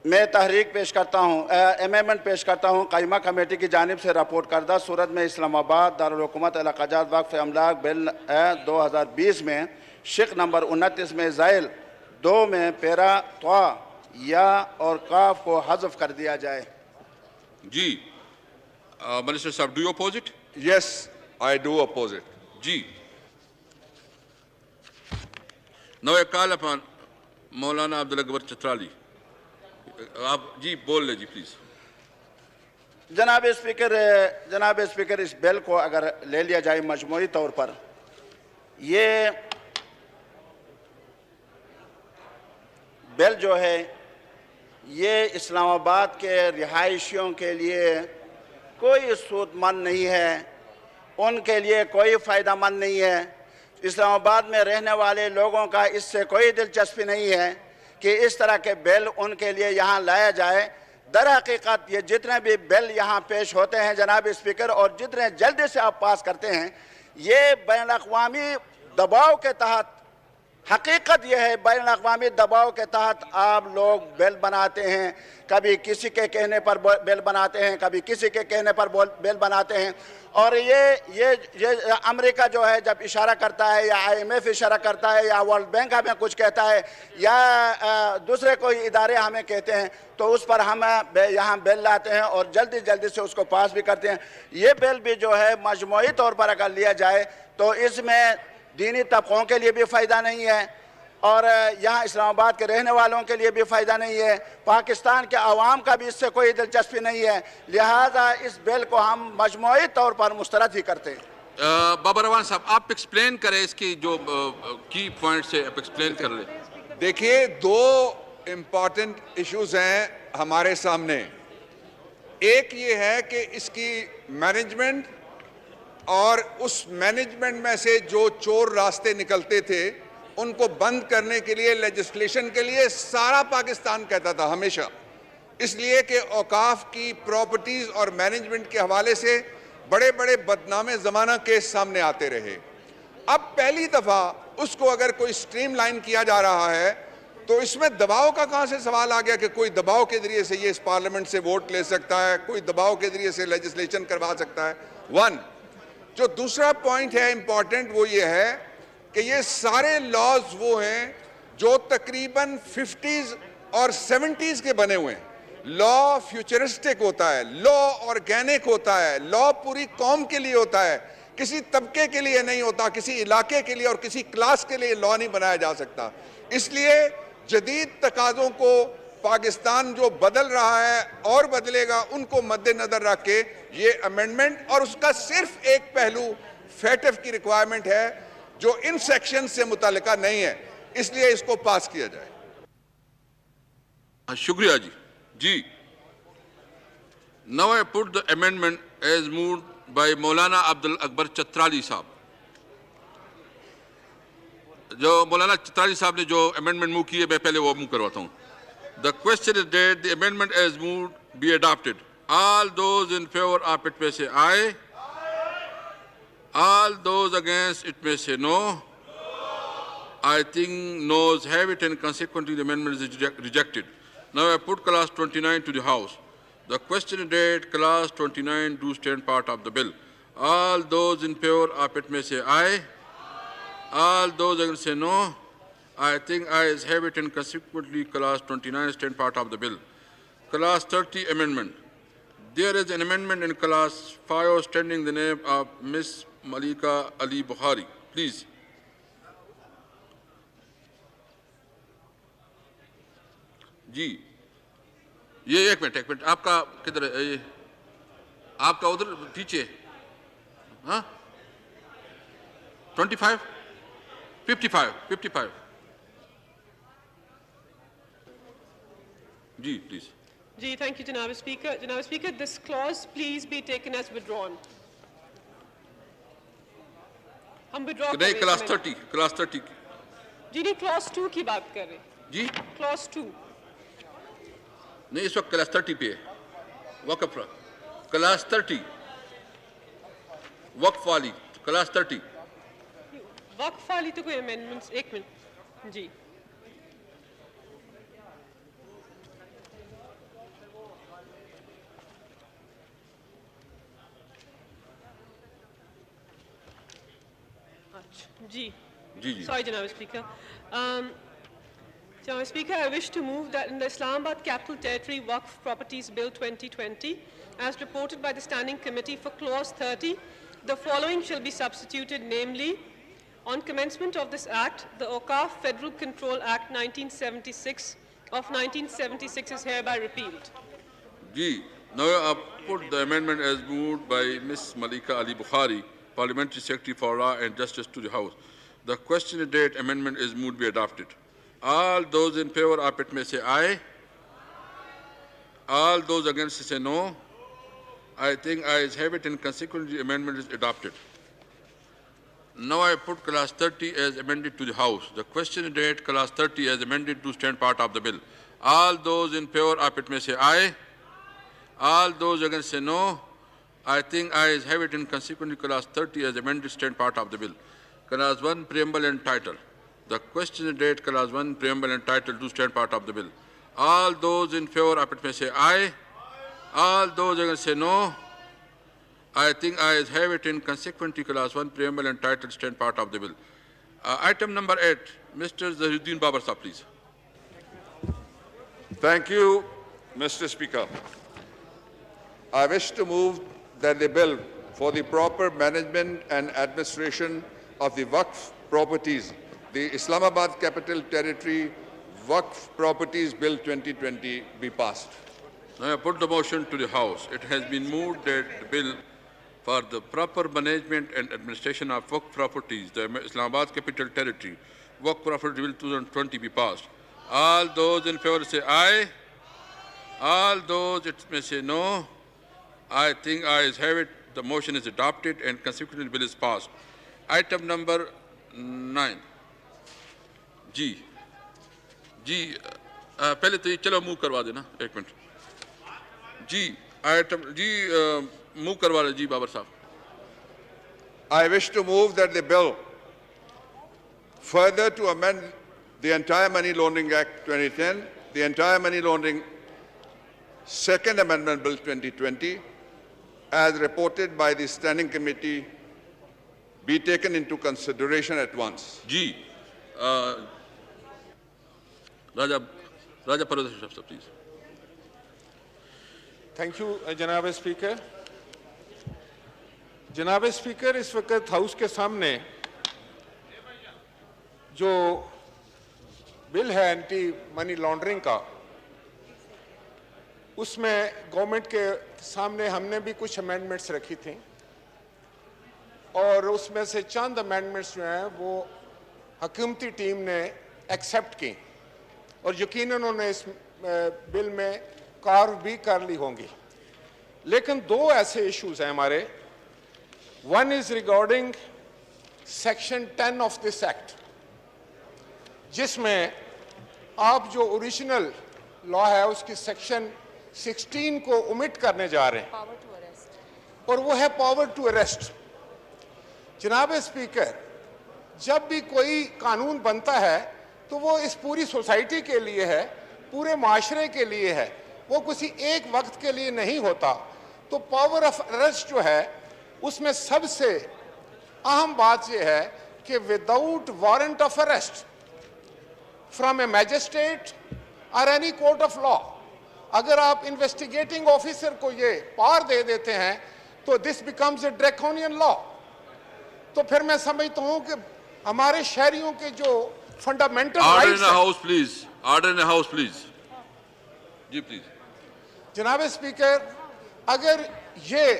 मैं तहरीक पेश करता हूँ, अमेंडमेंट पेश करता हूँ. कायमा कमेटी की जानिब से रिपोर्ट करदा सूरत में इस्लामाबाद दारुल हुकूमत इलाक़ाजात वक्फ अमलाक बिल 2020 में शिक नंबर 29 में ज़ाइल 2 में पैरा त्वा या और काफ को हज़फ कर दिया जाए. जी मिनिस्टर साहब, do you oppose it? Yes, I do oppose it. जी. Now I call upon Maulana Abdul Akbar Chatrali. आप जी बोल ले जी प्लीज. जनाब स्पीकर, इस बिल को अगर ले लिया जाए मजमूई तौर पर, ये बिल जो है ये इस्लामाबाद के रिहायशियों के लिए कोई सूदमंद नहीं है, उनके लिए कोई फ़ायदामंद नहीं है. इस्लामाबाद में रहने वाले लोगों का इससे कोई दिलचस्पी नहीं है कि इस तरह के बिल उनके लिए यहाँ लाया जाए. दर हकीकत ये जितने भी बिल यहाँ पेश होते हैं जनाब स्पीकर, और जितने जल्दी से आप पास करते हैं, ये बैन अक़वामी दबाव के तहत, हकीकत यह है बैन अक़वामी दबाव के तहत आप लोग बिल बनाते हैं. कभी किसी के कहने पर बिल बनाते हैं, कभी किसी के कहने पर बिल बनाते हैं. और ये अमेरिका जो है जब इशारा करता है, या IMF इशारा करता है, या वर्ल्ड बैंक हमें कुछ कहता है, या दूसरे कोई इदारे हमें कहते हैं, तो उस पर हम यहाँ बिल लाते हैं और जल्दी से उसको पास भी करते हैं. ये बिल भी जो है मजमूई तौर पर अगर लिया जाए तो इसमें दीनी तबकों के लिए भी फ़ायदा नहीं है, और यहाँ इस्लामाबाद के रहने वालों के लिए भी फ़ायदा नहीं है, पाकिस्तान के अवाम का भी इससे कोई दिलचस्पी नहीं है. लिहाजा इस बिल को हम मजमूई तौर पर मुस्तरद ही करते हैं. बाबा रवान साहब, आप एक्सप्लेन करें इसकी जो की पॉइंट्स है, आप एक्सप्लेन कर लें. देखिए, दो इम्पॉर्टेंट इश्यूज हैं हमारे सामने. एक ये है कि इसकी मैनेजमेंट, और उस मैनेजमेंट में से जो चोर रास्ते निकलते थे उनको बंद करने के लिए, लेजिस्लेशन के लिए सारा पाकिस्तान कहता था हमेशा, इसलिए कि औकाफ की प्रॉपर्टीज़ और मैनेजमेंट के हवाले से बड़े बड़े बदनामे ज़माना केस सामने आते रहे. अब पहली दफ़ा उसको अगर कोई स्ट्रीमलाइन किया जा रहा है तो इसमें दबाव का कहाँ से सवाल आ गया कि कोई दबाव के ज़रिए से ये इस पार्लियामेंट से वोट ले सकता है, कोई दबाव के ज़रिए से लेजिस्लेशन करवा सकता है. वन. जो दूसरा पॉइंट है इम्पॉर्टेंट, वो ये है कि ये सारे लॉज वो हैं जो तकरीबन 50s और 70s के बने हुए हैं. लॉ फ्यूचरिस्टिक होता है, लॉ ऑर्गेनिक होता है, लॉ पूरी कौम के लिए होता है, किसी तबके के लिए नहीं होता, किसी इलाके के लिए और किसी क्लास के लिए लॉ नहीं बनाया जा सकता। इसलिए जदीद तकाज़ों को पाकिस्तान जो बदल रहा है और बदलेगा, उनको मद्देनजर रख के ये अमेंडमेंट, और उसका सिर्फ एक पहलू फैटफ की रिक्वायरमेंट है जो इन सेक्शन से मुतालिका नहीं है, इसलिए इसको पास किया जाए। शुक्रिया जी। जी, now I put the amendment as moved by Maulana Abdul Akbar चतराली साहब। जो मौलाना चतराली साहब ने जो अमेंडमेंट मूव की है, मैं पहले वो मूव करवाता हूँ। The question is that the amendment as moved be adopted. All those in favour of it में से आए, ऑल दोज अगेंस्ट इट में से no. I think noes have it, and consequently the amendment is rejected. Now I put clause 29 to the House. The question is that clause 29 do stand part of the bill. All those in favor of it may say aye. All those against say no. I think ayes have it, and consequently clause 29 stand part of the bill. Clause 30 amendment. There is an amendment in clause 5 standing the name of Miss Malika Ali Bukhari. Please. जी, ये एक मिनट, आपका किधर है? ये आपका उधर पीछे, हाँ, 25, 55। जी प्लीज। जी, thank you, Janaab Speaker. Janaab Speaker, this clause please be taken as withdrawn. हम withdraw कर रहे नहीं, हैं क्लास amendment. 30 जी नहीं, clause 2 की बात कर रहे हैं। जी clause 2। नहीं, इस वक्त क्लास 30 पे है, वक्फ क्लास 30, वक्फ वाली क्लास 30। वक्फ वाली तो कोई amendments, एक मिनट जी। अच्छा जी जी। Sorry, Janaab Speaker. Janaab Speaker, I wish to move that in the Islamabad Capital Territory Waqf Properties Bill 2020, as reported by the Standing Committee for Clause 30, the following shall be substituted, namely, on commencement of this Act, the Awqaf Federal Control Act 1976 of 1976 is hereby repealed. Ji, now I put the amendment as moved by Miss Malika Ali Bukhari, Parliamentary Secretary for Law and Justice to the House. The question date amendment is moved be adopted. All those in favor of it may say aye. All those against say no. I think ayes have it, and consequently the amendment is adopted. Now I put clause 30 as amended to the House. The question date clause 30 as amended to stand part of the bill. All those in favor of it may say aye. All those against say no. I think ayes have it, and consequently clause 30 as amended stand part of the bill. Clause 1 preamble and title. The question date clause 1 preamble and title do stand part of the bill. All those in favor of it may say aye. All those against say no. I think ayes have it, and consequently clause 1 preamble and title stand part of the bill. Item number 8, Mr. Zahiruddin Babar Sahab, please. Thank you, Mr. Speaker. I wish to move that the bill for the proper management and administration of the Waqf properties, the Islamabad Capital Territory Waqf Properties Bill 2020 be passed. Now I put the motion to the House. It has been moved that the bill for the proper management and administration of Waqf properties, the Islamabad Capital Territory Waqf Property Bill 2020 be passed. All those in favor say aye. All those it may say no. I think ayes have it. The motion is adopted, and consequently the bill is passed. Item number 9. जी जी, पहले तो ये चलो मूव करवा देना, एक मिनट जी। आइटम जी मूव करवा ले जी बाबर साहब। I wish to move that the bill further to amend the entire Money Laundering Act 2010, the entire Money Laundering Second Amendment Bill 2020, as reported by the Standing Committee, be taken into consideration at once. जी, राजा परवेज साहब प्लीज। थैंक यू जनाब स्पीकर। जनाब स्पीकर, इस वक्त हाउस के सामने जो बिल है एंटी मनी लॉन्ड्रिंग का, उसमें गवर्नमेंट के सामने हमने भी कुछ अमेंडमेंट्स रखी थी और उसमें से चंद अमेंडमेंट्स जो हैं वो हुकूमती टीम ने एक्सेप्ट की और यकीनन उन्होंने इस बिल में कार्व भी कर ली होंगी। लेकिन दो ऐसे इश्यूज हैं हमारे। One is regarding section 10 of this act, जिसमें आप जो ओरिजिनल लॉ है उसकी सेक्शन 16 को ओमिट करने जा रहे हैं और वो है पावर टू अरेस्ट। जनाब स्पीकर, जब भी कोई कानून बनता है तो वो इस पूरी सोसाइटी के लिए है, पूरे माशरे के लिए है, वो किसी एक वक्त के लिए नहीं होता। तो पावर ऑफ अरेस्ट जो है उसमें सबसे अहम बात यह है कि without warrant of arrest from A magistrate और एनी कोर्ट ऑफ लॉ, अगर आप इन्वेस्टिगेटिंग ऑफिसर को ये पावर दे देते हैं तो this becomes a draconian law. तो फिर मैं समझता हूं कि हमारे शहरियों के जो फंडामेंटल राइट्स हैं। House please, order in the house please. जी प्लीज। जनाब स्पीकर, अगर ये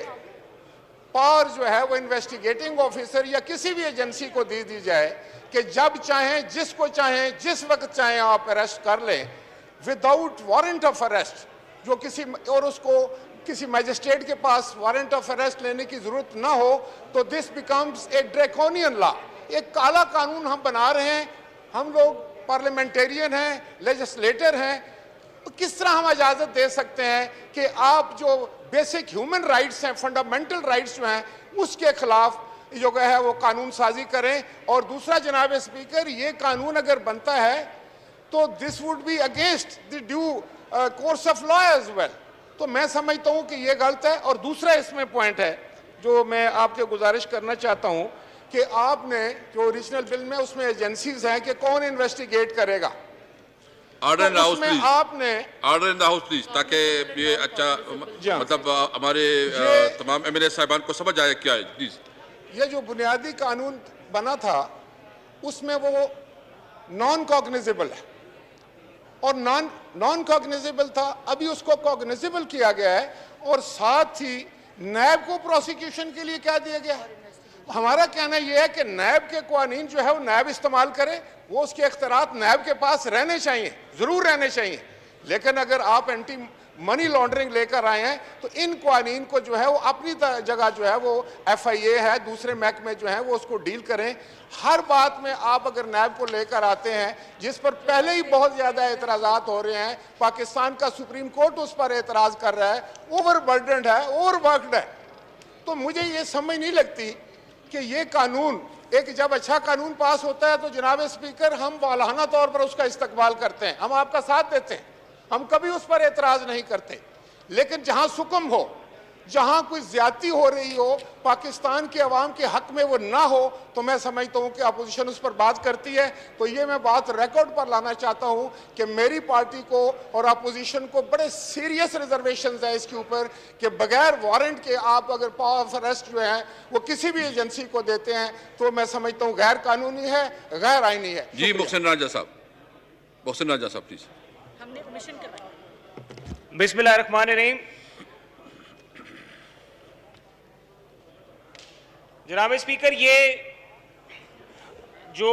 पावर जो है वो इन्वेस्टिगेटिंग ऑफिसर या किसी भी एजेंसी को दे दी जाए कि जब चाहें, जिसको चाहें, जिस वक्त चाहें आप अरेस्ट कर लें विदाउट वारंट ऑफ अरेस्ट, जो किसी और उसको किसी मैजिस्ट्रेट के पास वारंट ऑफ अरेस्ट लेने की जरूरत ना हो, तो this becomes a draconian law. एक काला कानून हम बना रहे हैं। हम लोग पार्लियामेंटेरियन हैं, लेजिस्लेटर हैं, तो किस तरह हम इजाजत दे सकते हैं कि आप जो बेसिक ह्यूमन राइट्स हैं, फंडामेंटल राइट्स जो हैं, उसके खिलाफ जो है वो कानून साजी करें। और दूसरा जनाब स्पीकर, ये कानून अगर बनता है तो this would be against the due course of law as well. तो मैं समझता हूं कि ये गलत है। और दूसरा इसमें पॉइंट है जो मैं आपसे गुजारिश करना चाहता हूं कि आपने जो ओरिजिनल बिल में उसमें एजेंसीज हैं कि कौन इन्वेस्टिगेट करेगा, order in the house please. आपने order in the house please, ताकि ये अच्छा मतलब हमारे तमाम एमएलए साहिबान को समझ आए क्या है। प्लीज। ये जो बुनियादी कानून बना था उसमें वो नॉन कॉग्निजेबल है और नॉन कॉग्निजेबल था, अभी उसको कॉग्निजेबल किया गया है और साथ ही नैब को प्रोसिक्यूशन के लिए क्या दिया गया है। हमारा कहना यह है कि नैब के कानून जो है वो नैब इस्तेमाल करे, वो उसके इख्तियारात नैब के पास रहने चाहिए, जरूर रहने चाहिए। लेकिन अगर आप एंटी मनी लॉन्ड्रिंग लेकर आए हैं तो इन कानून को जो है वो अपनी जगह जो है वो FIA है, दूसरे महकमे जो है वो उसको डील करें। हर बात में आप अगर नैब को लेकर आते हैं जिस पर पहले ही बहुत ज़्यादा एतराज़ात हो रहे हैं, पाकिस्तान का सुप्रीम कोर्ट उस पर एतराज़ कर रहा है, ओवरबर्डन्ड है, ओवरवर्कड है, तो मुझे ये समझ नहीं लगती कि ये कानून एक जब अच्छा कानून पास होता है तो जनाब स्पीकर हम वालाना तौर पर उसका इस्तकबाल करते हैं, हम आपका साथ देते हैं, हम कभी उस पर एतराज़ नहीं करते। लेकिन जहां सुकम हो, जहां कोई ज्यादती हो रही हो, पाकिस्तान के अवाम के हक में वो ना हो, तो मैं समझता हूं कि अपोजिशन उस पर बात करती है। तो ये मैं बात रिकॉर्ड पर लाना चाहता हूं कि मेरी पार्टी को और अपोजिशन को बड़े सीरियस रिजर्वेशंस है इसके ऊपर कि बगैर वारंट के आप अगर पावर ऑफ अरेस्ट जो है वो किसी भी एजेंसी को देते हैं तो मैं समझता हूँ गैर कानूनी है, गैर आईनी है। जी मोहसिन राजा साहब, मोहसिन राजा साहब प्लीज। हमने कमीशन करवाया। बिस्मिल्लाहिर्रहमानिर्रहीम। जनाब स्पीकर, ये जो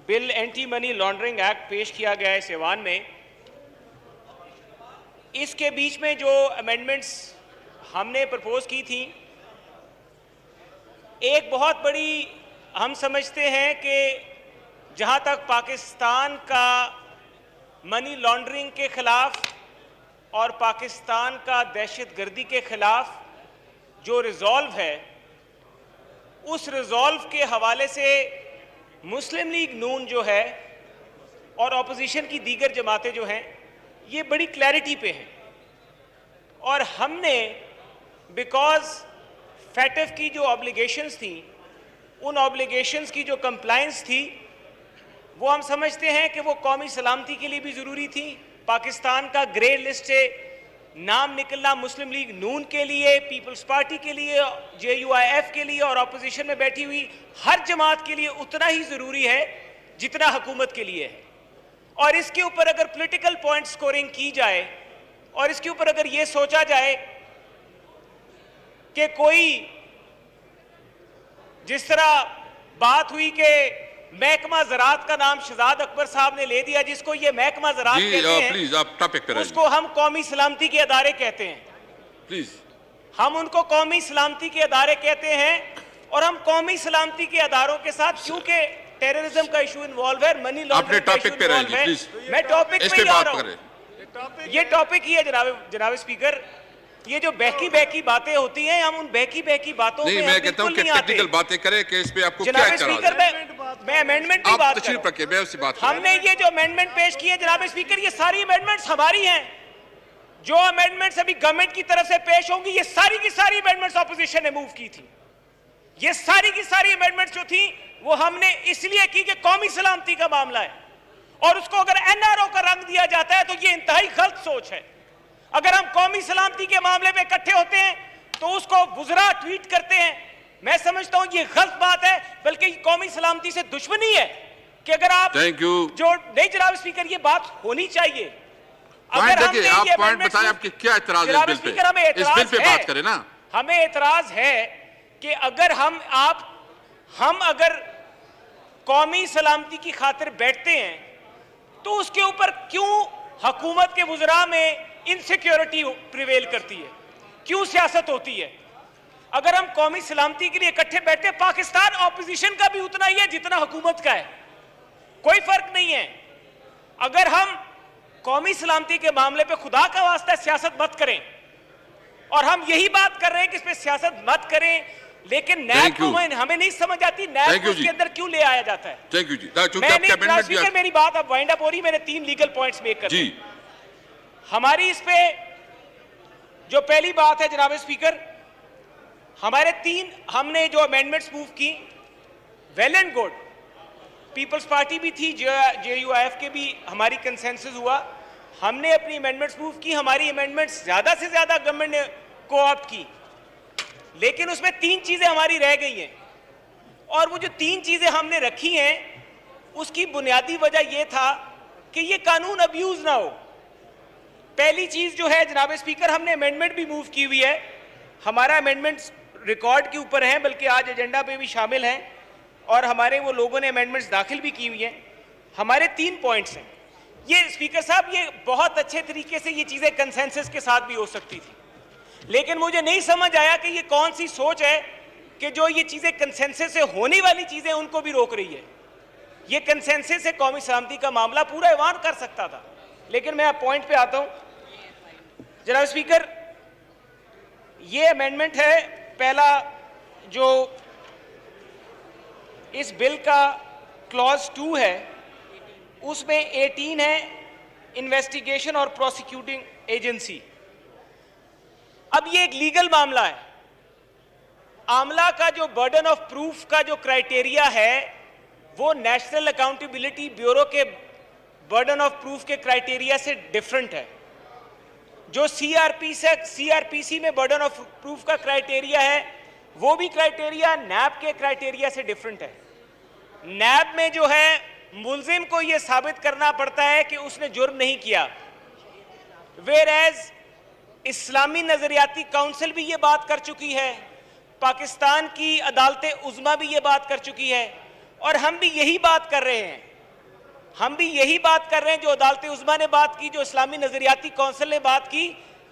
bill anti money laundering act पेश किया गया है सेवान में, इसके बीच में जो अमेंडमेंट्स हमने प्रपोज की थी, एक बहुत बड़ी हम समझते हैं कि जहां तक पाकिस्तान का मनी लॉन्ड्रिंग के खिलाफ और पाकिस्तान का दहशतगर्दी के खिलाफ जो रिजॉल्व है, उस रिजॉल्व के हवाले से मुस्लिम लीग नून जो है और अपोजिशन की दीगर जमातें जो हैं, ये बड़ी क्लैरिटी पे हैं। और हमने बिकॉज फैटफ की जो ऑब्लिगेशंस थी, उन ऑब्लिगेशंस की जो कंप्लायंस थी, वो हम समझते हैं कि वो कौमी सलामती के लिए भी ज़रूरी थी। पाकिस्तान का ग्रे लिस्ट नाम निकलना मुस्लिम लीग नून के लिए, पीपल्स पार्टी के लिए, JUIF के लिए और ऑपोजिशन में बैठी हुई हर जमात के लिए उतना ही ज़रूरी है जितना हुकूमत के लिए है। और इसके ऊपर अगर पॉलिटिकल पॉइंट स्कोरिंग की जाए और इसके ऊपर अगर ये सोचा जाए कि कोई जिस तरह बात हुई कि महकमा ज़राअत का नाम शहजाद अकबर साहब ने ले दिया, जिसको ये महकमा ज़राअत कहते हैं, प्लीज आप टॉपिक पर उसको हम कौमी सलामती के अदारे कहते हैं। प्लीज हम उनको कौमी सलामती के अदारे कहते हैं और हम कौमी सलामती के अदारों के साथ, क्योंकि टेररिज्म का इशू इन्वॉल्व है, मनी लॉन्ड्रिंग का इशू इन्वॉल्व है, मैं टॉपिक पे ही आ रहा हूं। ये टॉपिक ही है जनाब स्पीकर। ये जो बहकी बातें होती हैं, हम उन बहकी बातों नहीं, मैं कहता हूं कि टेक्निकल बातें करें कि इस पे आपको क्या जनाब इतराज़ स्पीकर, है? मैं अमेंडमेंट की बात कर रहा हूं। मैं उससे बात कर रहा हूं। हमने ये जो अमेंडमेंट पेश की है जनाब स्पीकर, ये सारी अमेंडमेंट्स हमारी हैं। जो अमेंडमेंट्स अभी गवर्नमेंट की तरफ से पेश होंगी, ये सारी की सारी अमेंडमेंट्स ऑपोजिशन ने मूव की थी। ये सारी की सारी अमेंडमेंट्स जो थी वो हमने इसलिए की कि कौमी सलामती का मामला है और उसको अगर NRO का रंग दिया जाता है तो ये इंतहाई गलत सोच है। अगर हम कौमी सलामती के मामले में इकट्ठे होते हैं तो उसको बुजरा ट्वीट करते हैं, मैं समझता हूं ये गलत बात है, बल्कि कौमी सलामती से दुश्मनी है कि अगर आप जो नहीं जनाब स्पीकर, ये बात होनी चाहिए। अगर आप पॉइंट बताएं, आपके क्या इतराज है इस बिल पे? इस बिल पे बात करें ना। हमें एतराज है कि अगर हम अगर कौमी सलामती की खातिर बैठते हैं तो उसके ऊपर क्यों हुकूमत के वुज़रा में इनसिक्योरिटी प्रिवेल करती है, क्यों सियासत होती है? अगर हम कौमी सलामती के लिए इकट्ठे बैठे, पाकिस्तान ऑपोजिशन का भी उतना ही है जितना हुकूमत का है, कोई फर्क नहीं है। अगर हम कौमी सलामती के मामले पे खुदा का वास्ता सियासत मत करें, और हम यही बात कर रहे हैं कि इस पे सियासत मत करें, लेकिन नैब को हमें नहीं समझ आती, नैब को इसके अंदर क्यों ले आया जाता है। थैंक यू जी। मेरी बात अब वाइंड अप हो रही, मैंने 3 लीगल पॉइंट्स मेक कर दिए। हमारी इस पे जो पहली बात है जनाब स्पीकर, हमने जो अमेंडमेंट्स मूव की, well and good, Peoples Party भी थी, JUIF के भी हमारी कंसेंसस हुआ, हमने अपनी अमेंडमेंट्स मूव की। हमारी अमेंडमेंट्स ज्यादा से ज्यादा गवर्नमेंट ने कोऑप्ट की, लेकिन उसमें 3 चीजें हमारी रह गई हैं, और वो जो 3 चीजें हमने रखी हैं उसकी बुनियादी वजह यह था कि ये कानून अब्यूज ना हो। पहली चीज जो है जनाब स्पीकर, हमने अमेंडमेंट भी मूव की हुई है, हमारा अमेंडमेंट्स रिकॉर्ड के ऊपर हैं, बल्कि आज एजेंडा पे भी शामिल हैं, और हमारे वो लोगों ने अमेंडमेंट्स दाखिल भी की हुई हैं। हमारे 3 पॉइंट्स हैं। ये स्पीकर साहब, ये बहुत अच्छे तरीके से ये चीजें कंसेंसस के साथ भी हो सकती थी, लेकिन मुझे नहीं समझ आया कि ये कौन सी सोच है कि जो ये चीजें कंसेंसस से होने वाली चीजें उनको भी रोक रही है। ये कंसेंसस से कौमी सलामती का मामला पूरा ऐवान कर सकता था। लेकिन मैं पॉइंट पे आता हूं जनाब स्पीकर, ये अमेंडमेंट है पहला जो इस बिल का क्लॉज 2 है, उसमें 18 है इन्वेस्टिगेशन और प्रोसिक्यूटिंग एजेंसी। अब ये एक लीगल मामला है। आमला का जो बर्डन ऑफ प्रूफ का जो क्राइटेरिया है वो नेशनल अकाउंटेबिलिटी ब्यूरो के बर्डन ऑफ प्रूफ के क्राइटेरिया से डिफरेंट है। जो CRPC में बर्डन ऑफ प्रूफ का क्राइटेरिया है वो भी क्राइटेरिया नैब के क्राइटेरिया से डिफरेंट है। नैब में जो है मुल्जिम को यह साबित करना पड़ता है कि उसने जुर्म नहीं किया, where as Islami Nazriati council भी ये बात कर चुकी है, पाकिस्तान की अदालतें उज़्मा भी ये बात कर चुकी है, और हम भी यही बात कर रहे हैं। हम भी यही बात कर रहे हैं जो अदालतें उज़्मा ने बात की, जो इस्लामी नजरियाती काउंसिल ने बात की,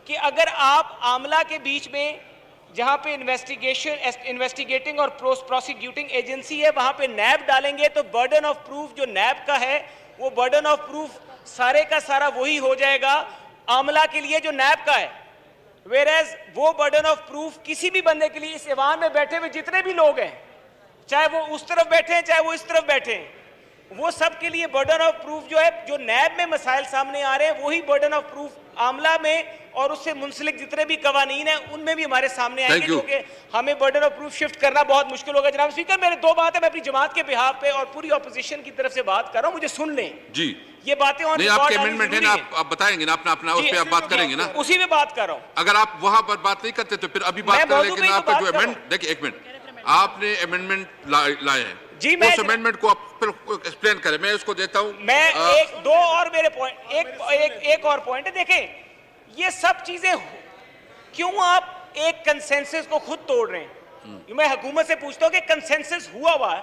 कि अगर आप आमला के बीच में जहां पे इन्वेस्टिगेटिंग और प्रोसिक्यूटिंग एजेंसी है वहां पे नैब डालेंगे तो बर्डन ऑफ प्रूफ जो नैब का है वो बर्डन ऑफ प्रूफ सारे का सारा वही हो जाएगा आमला के लिए जो नैब का है। वेयरएज वो बर्डन ऑफ प्रूफ किसी भी बंदे के लिए, इस ऐवान में बैठे हुए जितने भी लोग हैं, चाहे वो उस तरफ बैठे हैं चाहे वो इस तरफ बैठे हैं, वो सब के लिए बर्डन ऑफ प्रूफ जो है, जो नैब में मसाइल सामने आ रहे हैं, वही बर्डन ऑफ प्रूफ आमला में और उससे मुंसलिक जितने भी कवानीन हैं उनमें भी हमारे सामने आएंगे, क्योंकि हमें बर्डन ऑफ प्रूफ शिफ्ट करना बहुत मुश्किल होगा। जनाब स्पीकर, मेरे दो बातें मैं अपनी जमात के बिहाफ पे और पूरी ऑपोजिशन की तरफ से बात कर रहा हूं, मुझे सुन लें जी। ये बातें ऑन नहीं, आपके अमेंडमेंट है ना, आप बताएंगे ना अपना उस पर आप बात करेंगे ना, उसी में बात कर रहा हूं। अगर आप वहां पर बात नहीं करते तो फिर अभी बात करें, लेकिन आपका जो अमेंडमेंट, देखिए एक मिनट, आपने अमेंडमेंट लाए हैं जी, मैं उस अमेंडमेंट को आप फिर एक्सप्लेन करें, मैं उसको देता हूं। मैं एक दो और मेरे पॉइंट, एक और पॉइंट है, देखें ये सब चीजें क्यों आप एक कंसेंसस को खुद तोड़ रहे हैं? मैं हुकूमत से पूछता हूं कि कंसेंसस हुआ है,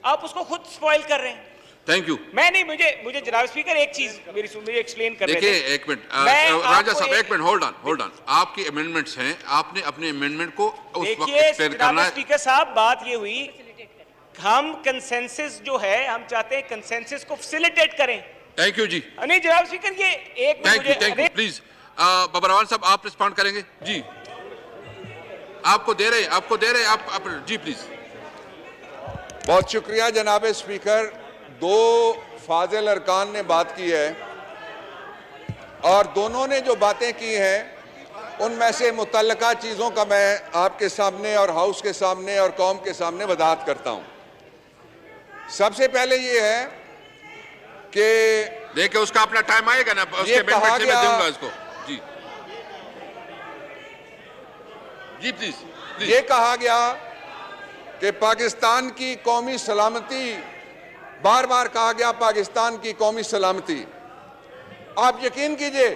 आप उसको खुद स्पॉइल कर रहे हैं। Thank you. मैं नहीं, मुझे जनाब स्पीकर एक चीज मुझे एक्सप्लेन कर देखिए एक मिनट, राजा साहब एक मिनट, होल्ड ऑन, आपकी अमेंडमेंट्स हैं, आपने अपने अमेंडमेंट को उस वक्त एक्सप्लेन करना है। स्पीकर साहब, बात ये हुई, हम कंसेंसस जो है, हम चाहते हैं कंसेंसस को फैसिलिटेट करें। थैंक यू जी। नहीं जनाब स्पीकर, ये एक थैंक यू प्लीज। बबरवान साहब आप रिस्पॉन्ड करेंगे जी, आपको दे रहे आप जी प्लीज। बहुत शुक्रिया जनाब स्पीकर। दो फाजिल अरकान ने बात की है और दोनों ने जो बातें की हैं उनमें से मुतल्लका चीज़ों का मैं आपके सामने और हाउस के सामने और कौम के सामने वजाहत करता हूं। सबसे पहले ये है कि देखिए उसका अपना टाइम आएगा ना, उसके अमेंडमेंट से मैं दूंगा इसको जी जी प्लीज। ये कहा गया कि पाकिस्तान की कौमी सलामती, बार बार कहा गया पाकिस्तान की कौमी सलामती। आप यकीन कीजिए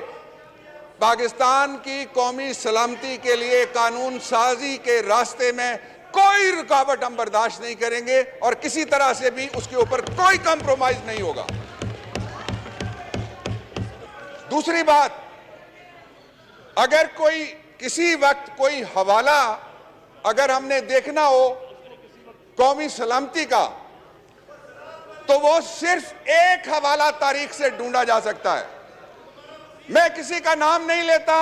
पाकिस्तान की कौमी सलामती के लिए कानून साजी के रास्ते में कोई रुकावट हम बर्दाश्त नहीं करेंगे और किसी तरह से भी उसके ऊपर कोई कंप्रोमाइज नहीं होगा। दूसरी बात, अगर कोई किसी वक्त कोई हवाला अगर हमने देखना हो कौमी सलामती का, तो वो सिर्फ एक हवाला तारीख से ढूंढा जा सकता है। मैं किसी का नाम नहीं लेता,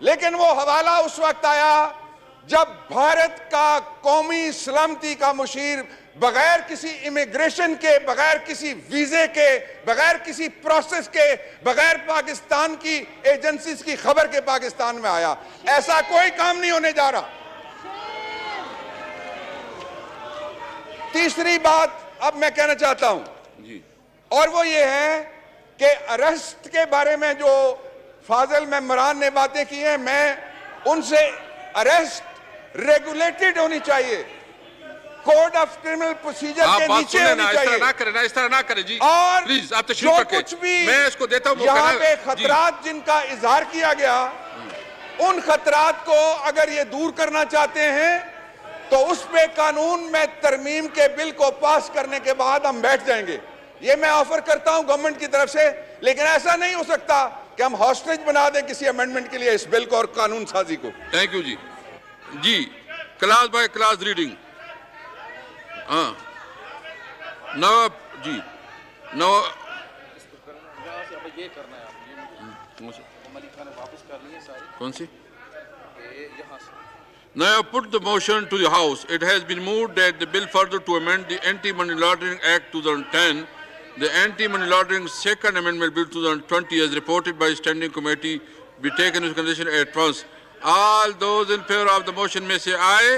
लेकिन वो हवाला उस वक्त आया जब भारत का कौमी सलामती का मुशीर बगैर किसी इमिग्रेशन के, बगैर किसी वीजे के, बगैर किसी प्रोसेस के, बगैर पाकिस्तान की एजेंसीज की खबर के पाकिस्तान में आया। ऐसा कोई काम नहीं होने जा रहा। तीसरी बात अब मैं कहना चाहता हूं जी, और वो ये है कि अरेस्ट के बारे में जो फाजिल मेंबरान ने बातें की हैं, मैं उनसे अरेस्ट रेगुलेटेड होनी चाहिए, कोड ऑफ क्रिमिनल प्रोसीजर के नीचे होनी चाहिए। इस तरह ना करें जी, और प्लीज आप जो कुछ भी मैं इसको देता हूं यहाँ पे खतरात जिनका इजहार किया गया, उन खतरात को अगर ये दूर करना चाहते हैं तो उस पे कानून में तरमीम के बिल को पास करने के बाद हम बैठ जाएंगे। ये मैं ऑफर करता हूं गवर्नमेंट की तरफ से, लेकिन ऐसा नहीं हो सकता कि हम हॉस्टेज बना दें किसी अमेंडमेंट के लिए इस बिल को और कानून साजी को। थैंक यू जी। जी क्लास बाय क्लास रीडिंग। हाँ नवाब जी, नवाब कौन सी? Now I put the motion to the House. It has been moved that the bill further to amend the Anti-Money Laundering Act 2010, the Anti-Money Laundering Second Amendment Bill 2020, as reported by Standing Committee, be taken into consideration at once. All those in favor of the motion may say aye.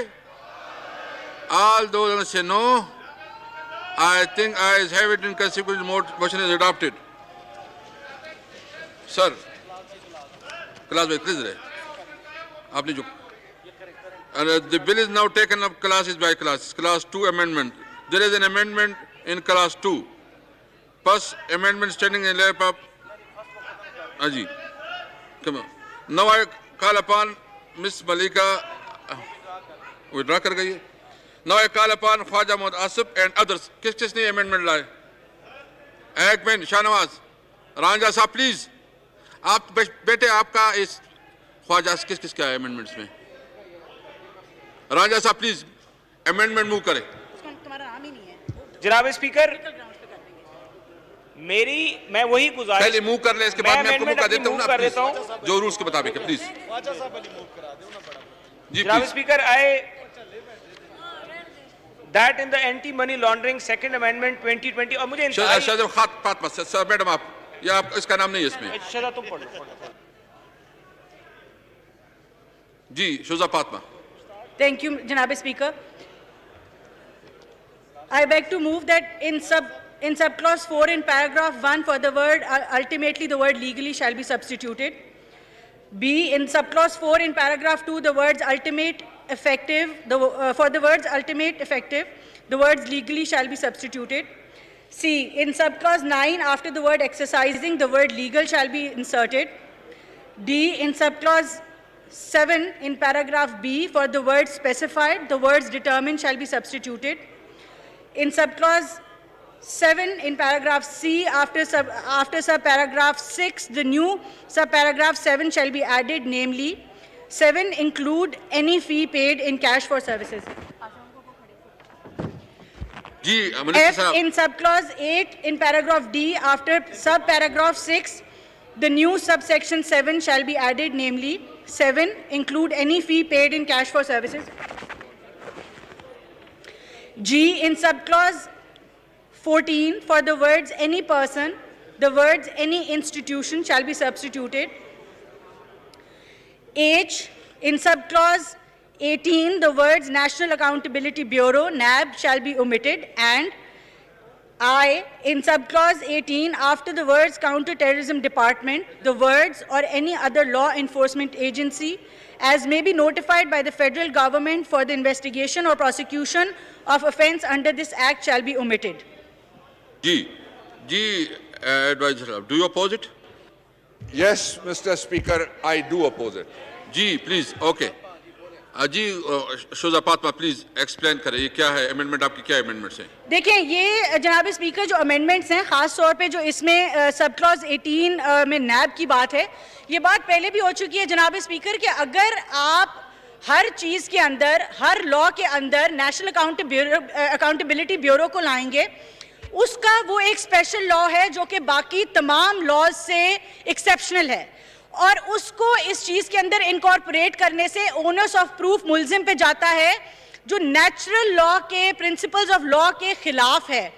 All those who say no. I think ayes have it, in consequence the motion is adopted. Sir, class by please रहे. आपने जो the bill is now taken up classes by classes. Class 2 amendment. There is an amendment in class 2. First amendment standing in lap of Aji. Come on. Now I call upon Miss Malika. Withdraw कर गई है. Now I call upon Khwaja Mohd Asif and others. किस-किसने amendment लाए? Ekman, Shahnawaz, Ranja साहब please. आप बेटे आपका इस ख्वाजा किस-किस का amendments में? राजा साहब प्लीज अमेंडमेंट मूव करें। तुम्हारा नाम ही नहीं है जनाब स्पीकर, मैं वही गुजारिश पहले मूव कर ले, इसके बाद मैं आपको मौका देता हूं ना, कर देता हूं जो रूल्स के मुताबिक है प्लीज। जनाब speaker, that in the anti-money laundering second amendment 2020 और मुझे इंतहाई शायद फातिमा सर, मैडम आप, या आप, इसका नाम नहीं है इसमें शायद तुम पढ़ो जी, Shuja Fatima. Thank you, Janab Speaker. I beg to move that in subclause 4 in paragraph 1 for the word ultimately the word legally shall be substituted. B, in subclause 4 in paragraph 2 the words ultimate effective, for the words ultimate effective, the words legally shall be substituted. C, in subclause 9 after the word exercising the word legal shall be inserted. D, in subclause 7 in paragraph B for the words specified the words determined shall be substituted. In subclause 7 in paragraph C after subparagraph 6 the new subparagraph 7 shall be added, namely 7 include any fee paid in cash for services. F, in subclause 8 in paragraph D after subparagraph 6 the new subsection 7 shall be added, namely 7 include any fee paid in cash for services. G, in subclause 14 for the words any person the words any institution shall be substituted. H, in subclause 18 the words National Accountability Bureau NAB shall be omitted, and I, in subclause 18 after the words Counter-Terrorism Department the words or any other law enforcement agency as may be notified by the federal government for the investigation or prosecution of offence under this act shall be omitted. G, Advisor, do you oppose it? Yes, Mr. Speaker, I do oppose it. G, please, okay. जी, शुजा फातिमा प्लीज एक्सप्लेन करें ये क्या है अमेंडमेंट, आपकी क्या अमेंडमेंट्स हैं? देखिए ये जनाब स्पीकर जो अमेंडमेंट्स हैं खास तौर पे जो इसमें सब क्लॉज 18 में नैब की बात है, ये बात पहले भी हो चुकी है जनाब स्पीकर कि अगर आप हर चीज़ के अंदर हर लॉ के अंदर नेशनल अकाउंटेबिलिटी ब्यूरो को लाएंगे, उसका वो एक स्पेशल लॉ है जो कि बाकी तमाम लॉज से एक्सेप्शनल है और उसको इस चीज़ के अंदर इनकॉर्पोरेट करने से ओनर्स ऑफ प्रूफ मुल्जिम पे जाता है जो नेचुरल लॉ के प्रिंसिपल्स ऑफ लॉ के खिलाफ है।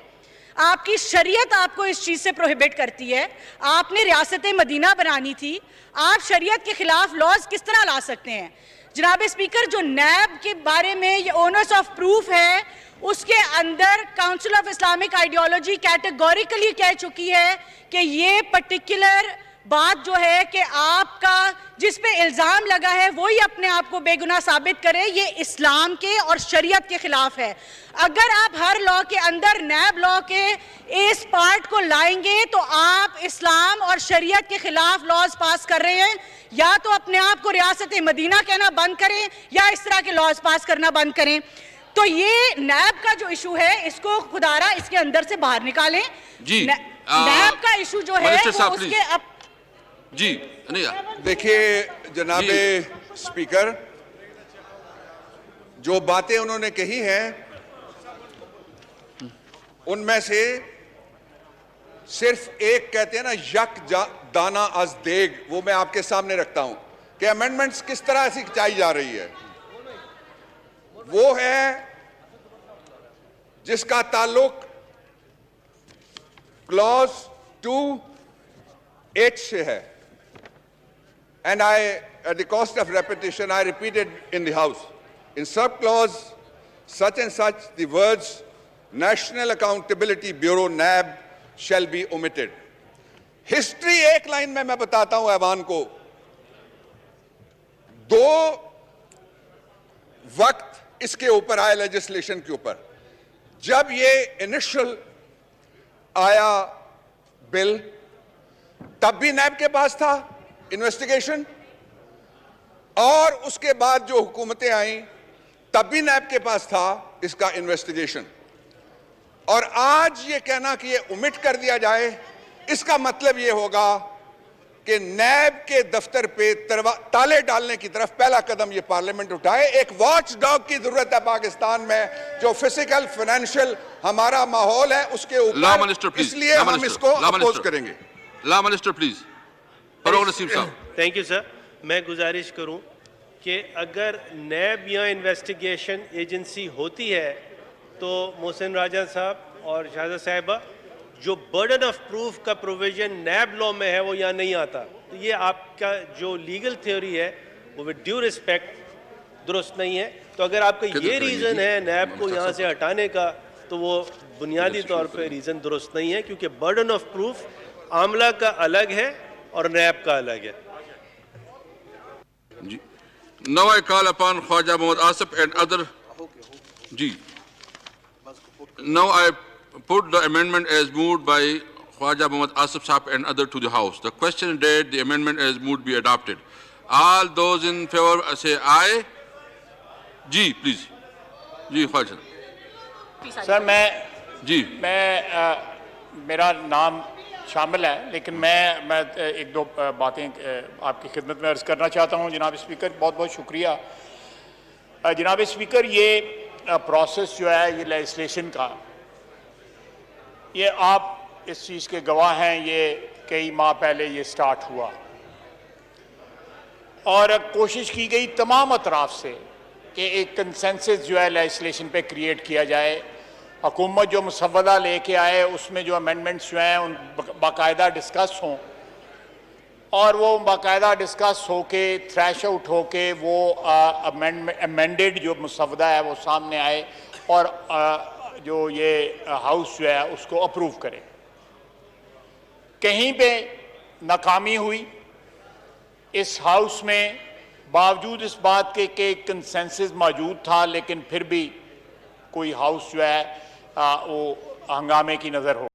आपकी शरीयत आपको इस चीज़ से प्रोहिबिट करती है। आपने रियासत मदीना बनानी थी, आप शरीयत के खिलाफ लॉज किस तरह ला सकते हैं? जनाब स्पीकर, जो नैब के बारे में ये ओनर्स ऑफ प्रूफ है उसके अंदर council of Islamic ideology categorically कह चुकी है कि ये पर्टिकुलर बात जो है कि आपका जिस पे इल्ज़ाम लगा है वही अपने आप को बेगुनाह साबित करे, ये इस्लाम के और शरीयत के खिलाफ है। अगर आप हर लॉ के अंदर नैब लॉ के इस पार्ट को लाएंगे तो आप इस्लाम और शरीयत के खिलाफ लॉज पास कर रहे हैं। या तो अपने आप को रियासत मदीना कहना बंद करें या इस तरह के लॉज पास करना बंद करें। तो ये नैब का जो इशू है इसको खुदारा इसके अंदर से बाहर निकालें। नैब का इशू जो है वो उसके जी नहीं, देखिए जनाबे स्पीकर, जो बातें उन्होंने कही हैं उनमें से सिर्फ एक कहते हैं ना यक दाना अज देग, वो मैं आपके सामने रखता हूं कि अमेंडमेंट्स किस तरह से खिंचाई जा रही है। वो है जिसका ताल्लुक क्लॉज 2H से है। And at the cost of repetition, I repeated in the House. In subclause such and such, the words National Accountability Bureau (NAB) shall be omitted. History एक लाइन में मैं बताता हूं ऐवान को। दो वक्त इसके ऊपर आया लेजिस्लेशन के ऊपर। जब ये इनिशियल आया बिल तब भी नैब के पास था इन्वेस्टिगेशन, और उसके बाद जो हुकूमतें आईं तब भी नैब के पास था इसका इन्वेस्टिगेशन। और आज ये कहना कि ये ओमिट कर दिया जाए, इसका मतलब ये होगा कि नैब के दफ्तर पे ताले डालने की तरफ पहला कदम ये पार्लियामेंट उठाए। एक वॉच डॉग की जरूरत है पाकिस्तान में, जो फिजिकल फाइनेंशियल हमारा माहौल है उसके ऊपर, इसलिए हम इसको अपोज करेंगे। Law minister please. Thank you sir. मैं गुजारिश करूं कि अगर नैब या इन्वेस्टिगेशन एजेंसी होती है तो मोहसिन राजा साहब और शाहजा साहिबा, जो बर्डन ऑफ प्रूफ का प्रोविजन नैब लॉ में है वो यहाँ नहीं आता। तो ये आपका जो लीगल थ्योरी है वो विद ड्यू रिस्पेक्ट दुरुस्त नहीं है। तो अगर आपका ये रीज़न है नैब को यहाँ से हटाने का, तो वो बुनियादी तौर पे रीज़न दुरुस्त नहीं है, क्योंकि बर्डन ऑफ प्रूफ आमला का अलग है और नैब का अलग है। जी, now I call upon Khwaja Mohammad Asif and other. जी, now I put the amendment as moved by Khwaja Mohammad Asif Sahab and other to the House. The question is that the amendment as moved be adopted. All those in favor say aye. जी, please. जी, ख्वाजा सर, मेरा नाम शामिल है, लेकिन मैं एक दो बातें आपकी खिदमत में अर्ज़ करना चाहता हूं। जनाब स्पीकर, बहुत बहुत शुक्रिया। जनाब स्पीकर, ये प्रोसेस जो है ये लेजिस्लेशन का, ये आप इस चीज़ के गवाह हैं, ये कई माह पहले ये स्टार्ट हुआ और कोशिश की गई तमाम अतराफ़ से कि एक कंसेंसस जो है लेजिस्लेशन पे क्रिएट किया जाए। हुकूमत जो मुसव्वदा लेके आए उसमें जो अमेंडमेंट्स जो हैं उन बाकायदा डिस्कस हों और वो बाकायदा डिस्कस होके थ्रैश आउट होके वो अमेंडेड जो मुसव्वदा है वो सामने आए और जो ये हाउस जो है उसको अप्रूव करे। कहीं पे नाकामी हुई इस हाउस में, बावजूद इस बात के कि कंसेंसस मौजूद था, लेकिन फिर भी कोई हाउस जो है वो हंगामे की नज़र हो